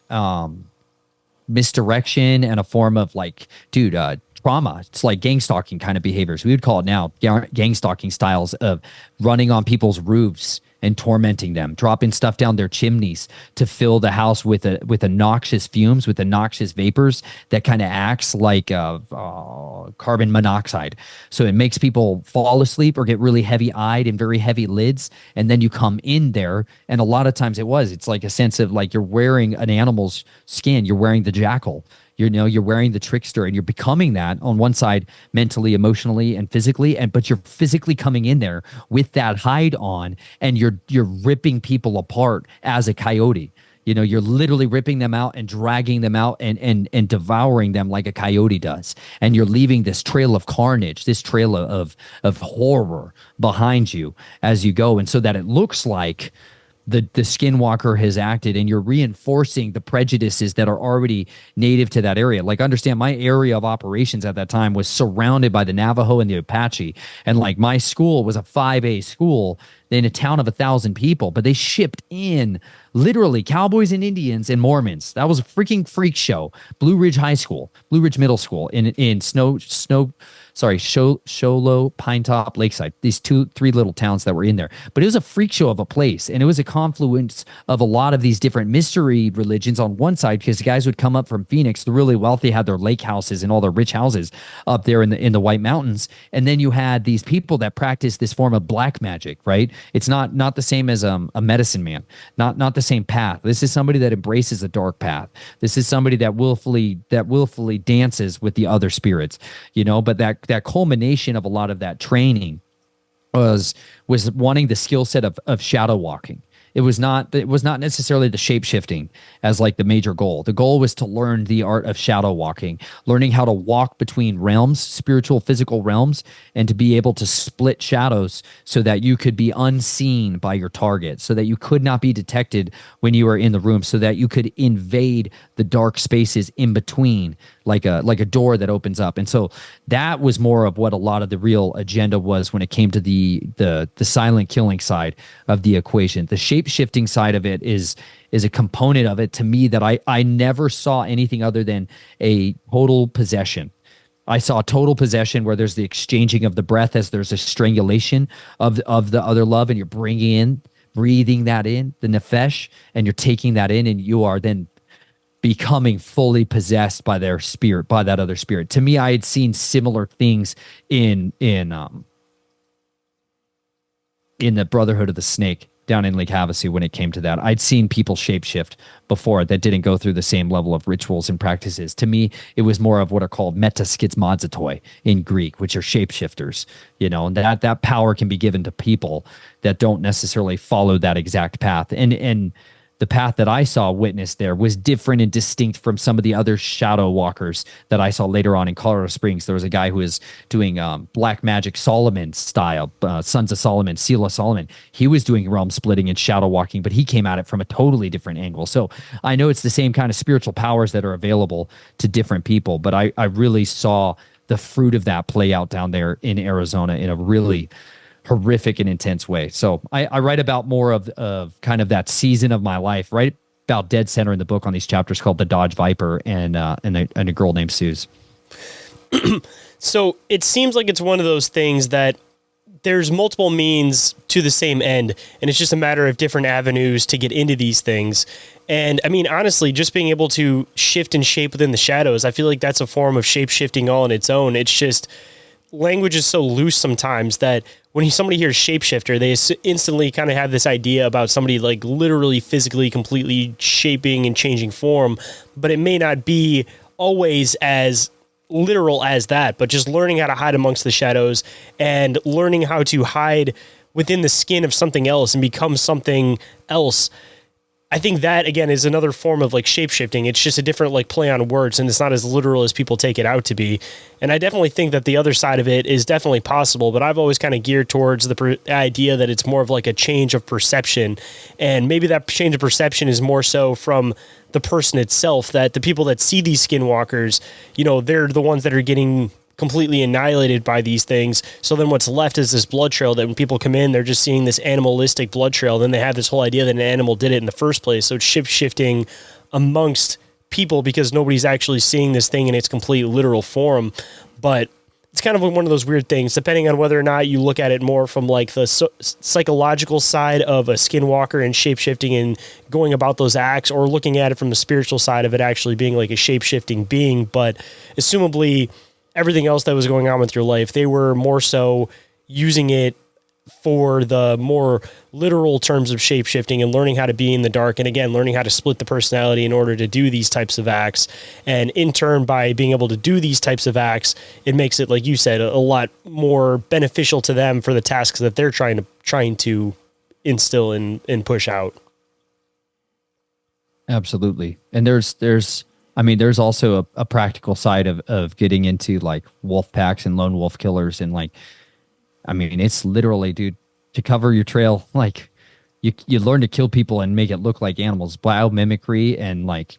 misdirection, and a form of like, trauma. It's like gang stalking kind of behaviors. We would call it now gang stalking styles of running on people's roofs and tormenting them, dropping stuff down their chimneys to fill the house with a noxious fumes, with the noxious vapors that kind of acts like carbon monoxide. So it makes people fall asleep or get really heavy-eyed and very heavy lids, and then you come in there, and a lot of times it's like a sense of like you're wearing an animal's skin, you're wearing the jackal. You're wearing the trickster, and you're becoming that on one side mentally, emotionally, and physically, but you're physically coming in there with that hide on, and you're ripping people apart as a coyote. You're literally ripping them out and dragging them out and devouring them like a coyote does. And you're leaving this trail of carnage, this trail of horror behind you as you go. And so that it looks like the Skinwalker has acted, and you're reinforcing the prejudices that are already native to that area. Like, understand, my area of operations at that time was surrounded by the Navajo and the Apache. And like my school was a 5A school, in a town of 1,000 people, but they shipped in literally cowboys and Indians and Mormons. That was a freaking freak show. Blue Ridge Middle School in Sholo, Pine Top, Lakeside. These 3 little towns that were in there. But it was a freak show of a place, and it was a confluence of a lot of these different mystery religions on one side, because the guys would come up from Phoenix, the really wealthy had their lake houses and all their rich houses up there in the White Mountains, and then you had these people that practiced this form of black magic, right? It's not the same as a medicine man, not the same path. This is somebody that embraces a dark path. This is somebody that willfully dances with the other spirits, but that culmination of a lot of that training was wanting the skill set of shadow walking. It was not necessarily the shape shifting as like the major goal. The goal was to learn the art of shadow walking, learning how to walk between realms, spiritual, physical realms, and to be able to split shadows so that you could be unseen by your target, so that you could not be detected when you were in the room, so that you could invade the dark spaces in between, like a door that opens up. And so that was more of what a lot of the real agenda was when it came to the silent killing side of the equation. The shape shifting side of it is a component of it to me that I never saw anything other than a total possession. I saw total possession where there's the exchanging of the breath as there's a strangulation of the other love, and you're breathing that in, the nefesh, and you're taking that in, and you are then becoming fully possessed by their spirit, by that other spirit. To me, I had seen similar things in the Brotherhood of the Snake down in Lake Havasu when it came to that. I'd seen people shapeshift before that didn't go through the same level of rituals and practices. To me, it was more of what are called metaskizmazotoi in Greek, which are shapeshifters. And that power can be given to people that don't necessarily follow that exact path. And the path that I saw witnessed there was different and distinct from some of the other shadow walkers that I saw later on in Colorado Springs. There was a guy who was doing black magic Solomon style, Sons of Solomon, Seal of Solomon. He was doing realm splitting and shadow walking, but he came at it from a totally different angle. So I know it's the same kind of spiritual powers that are available to different people, but I really saw the fruit of that play out down there in Arizona in a really horrific and intense way. So I write about more of kind of that season of my life, right about dead center in the book on these chapters called The Dodge Viper and a girl named Suze. So it seems like it's one of those things that there's multiple means to the same end, and it's just a matter of different avenues to get into these things. And I mean, honestly, just being able to shift and shape within the shadows, I feel like that's a form of shape shifting all on its own. It's just language is so loose sometimes that when somebody hears shapeshifter, they instantly kind of have this idea about somebody like literally physically completely shaping and changing form, but it may not be always as literal as that, but just learning how to hide amongst the shadows and learning how to hide within the skin of something else and become something else. I think that, again, is another form of like shape-shifting. It's just a different like play on words, and it's not as literal as people take it out to be. And I definitely think that the other side of it is definitely possible, but I've always kind of geared towards the idea that it's more of like a change of perception. And maybe that change of perception is more so from the person itself, that the people that see these skinwalkers, they're the ones that are getting completely annihilated by these things. So then what's left is this blood trail that when people come in, they're just seeing this animalistic blood trail. Then they have this whole idea that an animal did it in the first place. So it's shifting amongst people because nobody's actually seeing this thing in its complete literal form. But it's kind of one of those weird things, depending on whether or not you look at it more from like the psychological side of a skinwalker and shapeshifting and going about those acts, or looking at it from the spiritual side of it actually being like a shape-shifting being. But assumably everything else that was going on with your life, they were more so using it for the more literal terms of shape-shifting and learning how to be in the dark. And again, learning how to split the personality in order to do these types of acts. And in turn, by being able to do these types of acts, it makes it, like you said, a lot more beneficial to them for the tasks that they're trying to instill and push out. Absolutely. And there's also a practical side of getting into like wolf packs and lone wolf killers. And like, it's literally, dude, to cover your trail, like you learn to kill people and make it look like animals, biomimicry, and like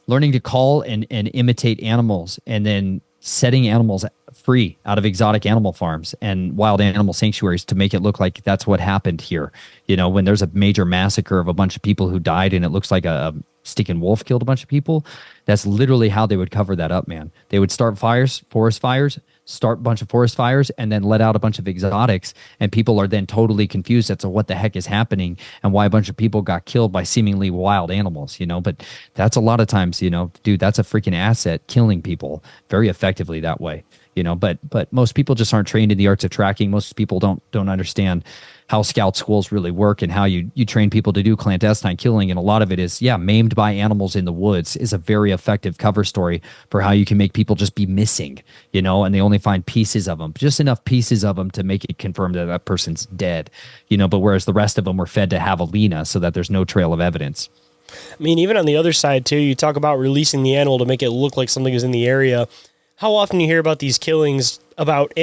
learning to call and imitate animals, and then setting animals free out of exotic animal farms and wild animal sanctuaries to make it look like that's what happened here. You know, when there's a major massacre of a bunch of people who died and it looks like a stinking wolf killed a bunch of people, that's literally how they would cover that up, man. They would start fires, forest fires, start a bunch of forest fires, and then let out a bunch of exotics, and people are then totally confused as to what the heck is happening and why a bunch of people got killed by seemingly wild animals, you know. But that's a lot of times, you know, dude, that's a freaking asset, killing people very effectively that way, you know. But most people just aren't trained in the arts of tracking. Most people don't understand how scout schools really work and how you train people to do clandestine killing. And a lot of it is, maimed by animals in the woods is a very effective cover story for how you can make people just be missing, you know, and they only find pieces of them, just enough pieces of them to make it confirm that that person's dead, you know, but whereas the rest of them were fed to javelina so that there's no trail of evidence. I mean, even on the other side too, you talk about releasing the animal to make it look like something is in the area. How often you hear about these killings about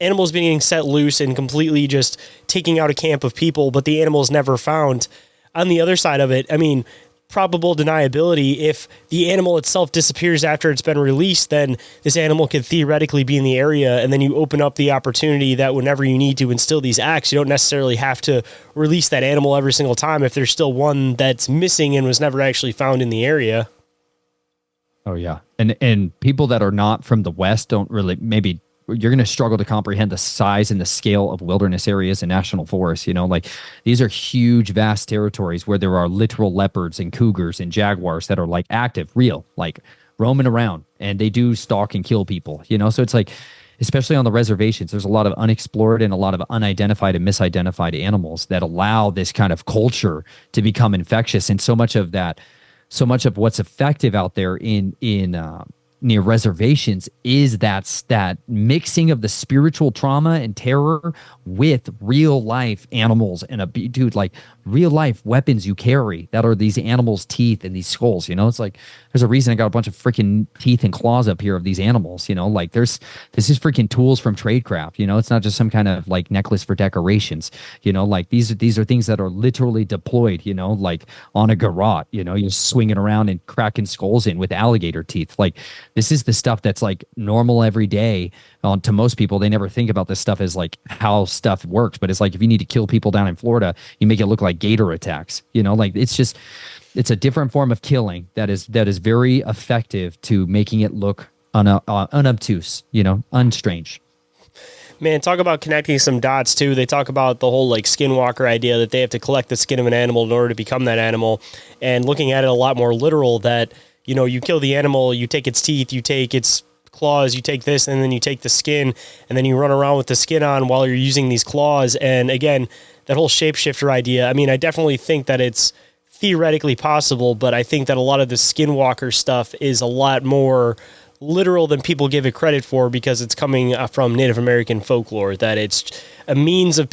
animals being set loose and completely just taking out a camp of people, but the animal is never found. On the other side of it, I mean, probable deniability, if the animal itself disappears after it's been released, then this animal could theoretically be in the area, and then you open up the opportunity that whenever you need to instill these acts, you don't necessarily have to release that animal every single time if there's still one that's missing and was never actually found in the area. Oh yeah. And people that are not from the West don't really, maybe you're going to struggle to comprehend the size and the scale of wilderness areas and national forests. You know, like these are huge, vast territories where there are literal leopards and cougars and jaguars that are like active, real, like roaming around, and they do stalk and kill people, you know? So it's like, especially on the reservations, there's a lot of unexplored and a lot of unidentified and misidentified animals that allow this kind of culture to become infectious. And so much of what's effective out there in near reservations is that mixing of the spiritual trauma and terror with real life animals and dude, like real life weapons you carry that are these animals' teeth and these skulls, you know. It's like there's a reason I got a bunch of freaking teeth and claws up here of these animals, you know. Like this is freaking tools from tradecraft, you know. It's not just some kind of like necklace for decorations, you know. Like these are things that are literally deployed, you know, like on a garrote, you know. You're swinging around and cracking skulls in with alligator teeth. Like this is the stuff that's like normal every day to most people. They never think about this stuff as like how stuff works, but it's like if you need to kill people down in Florida, you make it look like gator attacks, you know. Like it's a different form of killing that is very effective to making it look unobtuse, you know, unstrange. Man, talk about connecting some dots too. They talk about the whole like skinwalker idea that they have to collect the skin of an animal in order to become that animal, and looking at it a lot more literal that, you know, you kill the animal, you take its teeth, you take its claws, you take this, and then you take the skin, and then you run around with the skin on while you're using these claws. And again, that whole shapeshifter idea, I mean, I definitely think that it's theoretically possible, but I think that a lot of the skinwalker stuff is a lot more literal than people give it credit for, because it's coming from Native American folklore, that it's a means of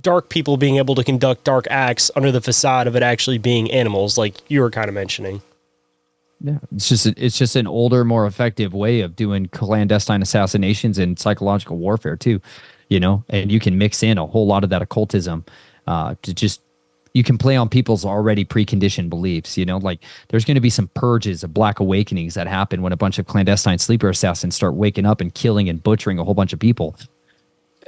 dark people being able to conduct dark acts under the facade of it actually being animals, like you were kind of mentioning. Yeah, it's just an older, more effective way of doing clandestine assassinations and psychological warfare too, you know. And you can mix in a whole lot of that occultism you can play on people's already preconditioned beliefs, you know. Like there's going to be some purges of black awakenings that happen when a bunch of clandestine sleeper assassins start waking up and killing and butchering a whole bunch of people.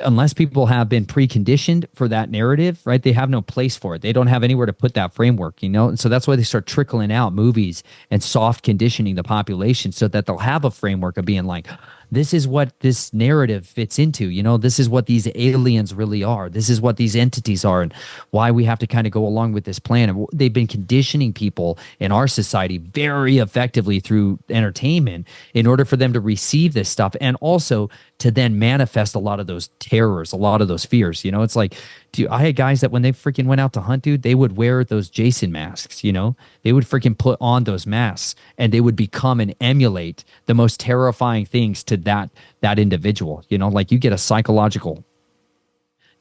Unless people have been preconditioned for that narrative, right? They have no place for it. They don't have anywhere to put that framework, you know? And so that's why they start trickling out movies and soft conditioning the population so that they'll have a framework of being like, this is what this narrative fits into, you know, this is what these aliens really are. This is what these entities are, and why we have to kind of go along with this plan. And they've been conditioning people in our society very effectively through entertainment in order for them to receive this stuff, and also to then manifest a lot of those terrors, a lot of those fears. You know, it's like, I had guys that when they freaking went out to hunt, dude, they would wear those Jason masks, you know, they would freaking put on those masks, and they would become and emulate the most terrifying things to that individual. You know, like you get a psychological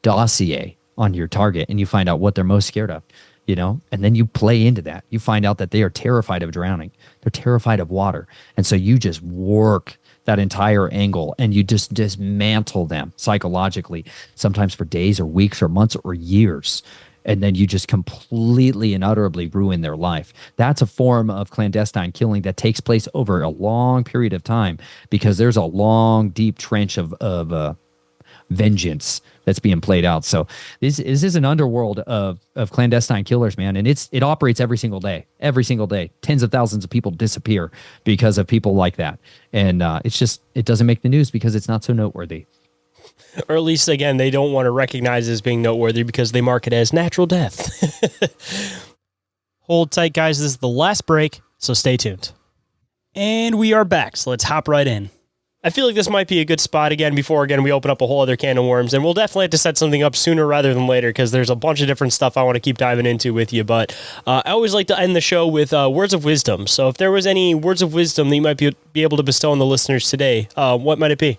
dossier on your target and you find out what they're most scared of, you know, and then you play into that. You find out that they are terrified of drowning. They're terrified of water. And so you just work that entire angle and you just dismantle them psychologically, sometimes for days or weeks or months or years. and then you just completely and utterly ruin their life. That's a form of clandestine killing that takes place over a long period of time, because there's a long, deep trench of vengeance that's being played out. So this is an underworld of clandestine killers, man. And it operates every single day. Tens of thousands of people disappear because of people like that. And it doesn't make the news because it's not so noteworthy. Or at least, again, they don't want to recognize it as being noteworthy because they mark it as natural death. Hold tight, guys. This is the last break, so stay tuned. And we are back, so let's hop right in. I feel like this might be a good spot before we open up a whole other can of worms, and we'll definitely have to set something up sooner rather than later because there's a bunch of different stuff I want to keep diving into with you. But I always like to end the show with words of wisdom. So if there was any words of wisdom that you might be able to bestow on the listeners today, what might it be?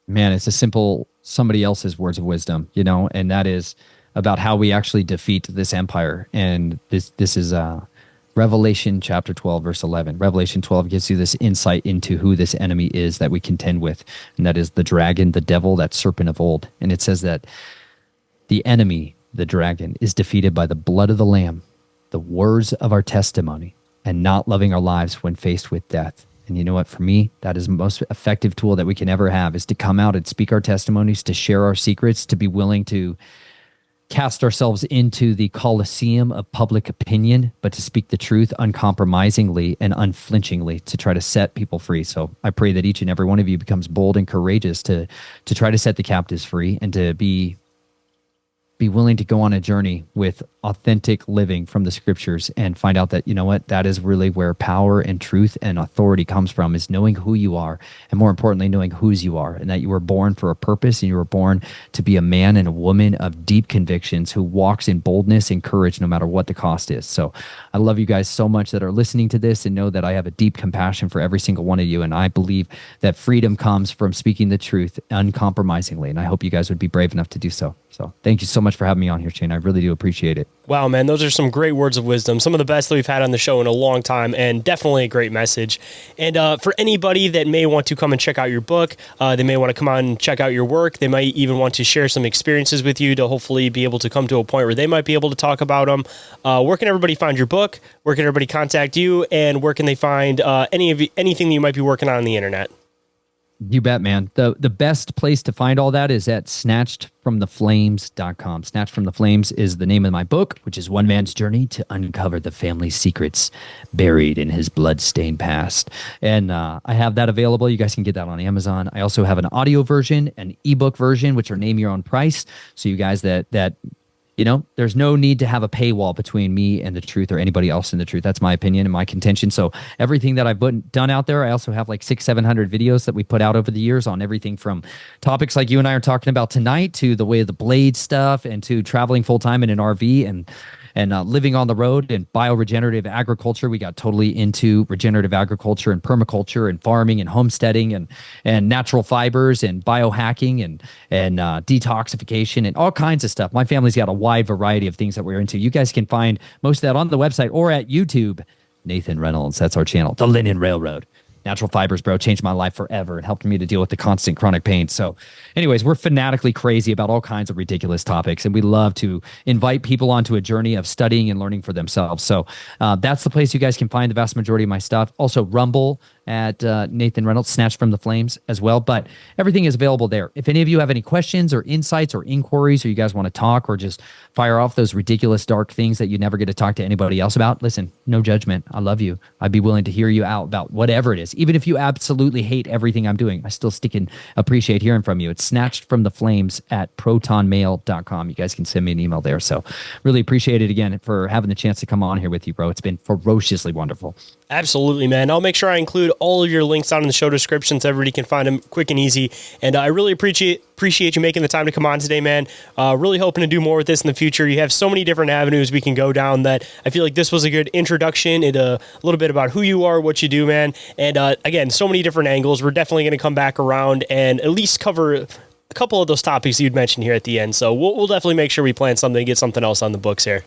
Man, it's a simple somebody else's words of wisdom, and that is about how we actually defeat this empire. And this is Revelation chapter 12, verse 11. Revelation 12 gives you this insight into who this enemy is that we contend with, and that is the dragon, the devil, that serpent of old. And it says that the enemy, the dragon, is defeated by the blood of the Lamb, the words of our testimony, and not loving our lives when faced with death. And you know what? For me, that is the most effective tool that we can ever have, is to come out and speak our testimonies, to share our secrets, to be willing to cast ourselves into the coliseum of public opinion, but to speak the truth uncompromisingly and unflinchingly to try to set people free. So I pray that each and every one of you becomes bold and courageous to try to set the captives free, and to be willing to go on a journey with authentic living from the scriptures and find out that, that is really where power and truth and authority comes from, is knowing who you are, and more importantly, knowing whose you are, and that you were born for a purpose, and you were born to be a man and a woman of deep convictions who walks in boldness and courage no matter what the cost is. So I love you guys so much that are listening to this, and know that I have a deep compassion for every single one of you. And I believe that freedom comes from speaking the truth uncompromisingly. And I hope you guys would be brave enough to do so. So thank you so much for having me on here, Shane. I really do appreciate it. Wow, man, those are some great words of wisdom. Some of the best that we've had on the show in a long time, and definitely a great message. And for anybody that may want to come and check out your book, they may want to come on and check out your work. They might even want to share some experiences with you to hopefully be able to come to a point where they might be able to talk about them. Where can everybody find your book? Where can everybody contact you? And where can they find anything that you might be working on the internet? You bet, man. The best place to find all that is at snatchedfromtheflames.com. Snatched from the Flames is the name of my book, which is one man's journey to uncover the family secrets buried in his blood-stained past. And I have that available. You guys can get that on Amazon. I also have an audio version, an ebook version, which are name your own price. So you guys that there's no need to have a paywall between me and the truth, or anybody else in the truth. That's my opinion and my contention. So everything that I've done out there, I also have like 600-700 videos that we put out over the years on everything from topics like you and I are talking about tonight, to the way of the blade stuff, and to traveling full-time in an RV, and living on the road, and bioregenerative agriculture. We got totally into regenerative agriculture and permaculture and farming and homesteading and natural fibers and biohacking and detoxification and all kinds of stuff. My family's got a wide variety of things that we're into. You guys can find most of that on the website or at YouTube. Nathan Reynolds, that's our channel. The Linen Railroad. Natural fibers, bro, changed my life forever. It helped me to deal with the constant chronic pain. So anyways, we're fanatically crazy about all kinds of ridiculous topics, and we love to invite people onto a journey of studying and learning for themselves. So that's the place you guys can find the vast majority of my stuff. Also, Rumble at Nathan Reynolds, Snatched from the Flames as well. But everything is available there. If any of you have any questions or insights or inquiries, or you guys want to talk or just fire off those ridiculous, dark things that you never get to talk to anybody else about, listen, no judgment. I love you. I'd be willing to hear you out about whatever it is. Even if you absolutely hate everything I'm doing, I still stick and appreciate hearing from you. It's Snatched from the Flames at protonmail.com. You guys can send me an email there. So really appreciate it again for having the chance to come on here with you, bro. It's been ferociously wonderful. Absolutely, man. I'll make sure I include all of your links down in the show description so everybody can find them quick and easy. And I really appreciate you making the time to come on today, man. Really hoping to do more with this in the future. You have so many different avenues we can go down that I feel like this was a good introduction and a little bit about who you are, what you do, man. And again, so many different angles. We're definitely going to come back around and at least cover a couple of those topics you'd mentioned here at the end. So we'll definitely make sure we plan something and get something else on the books here.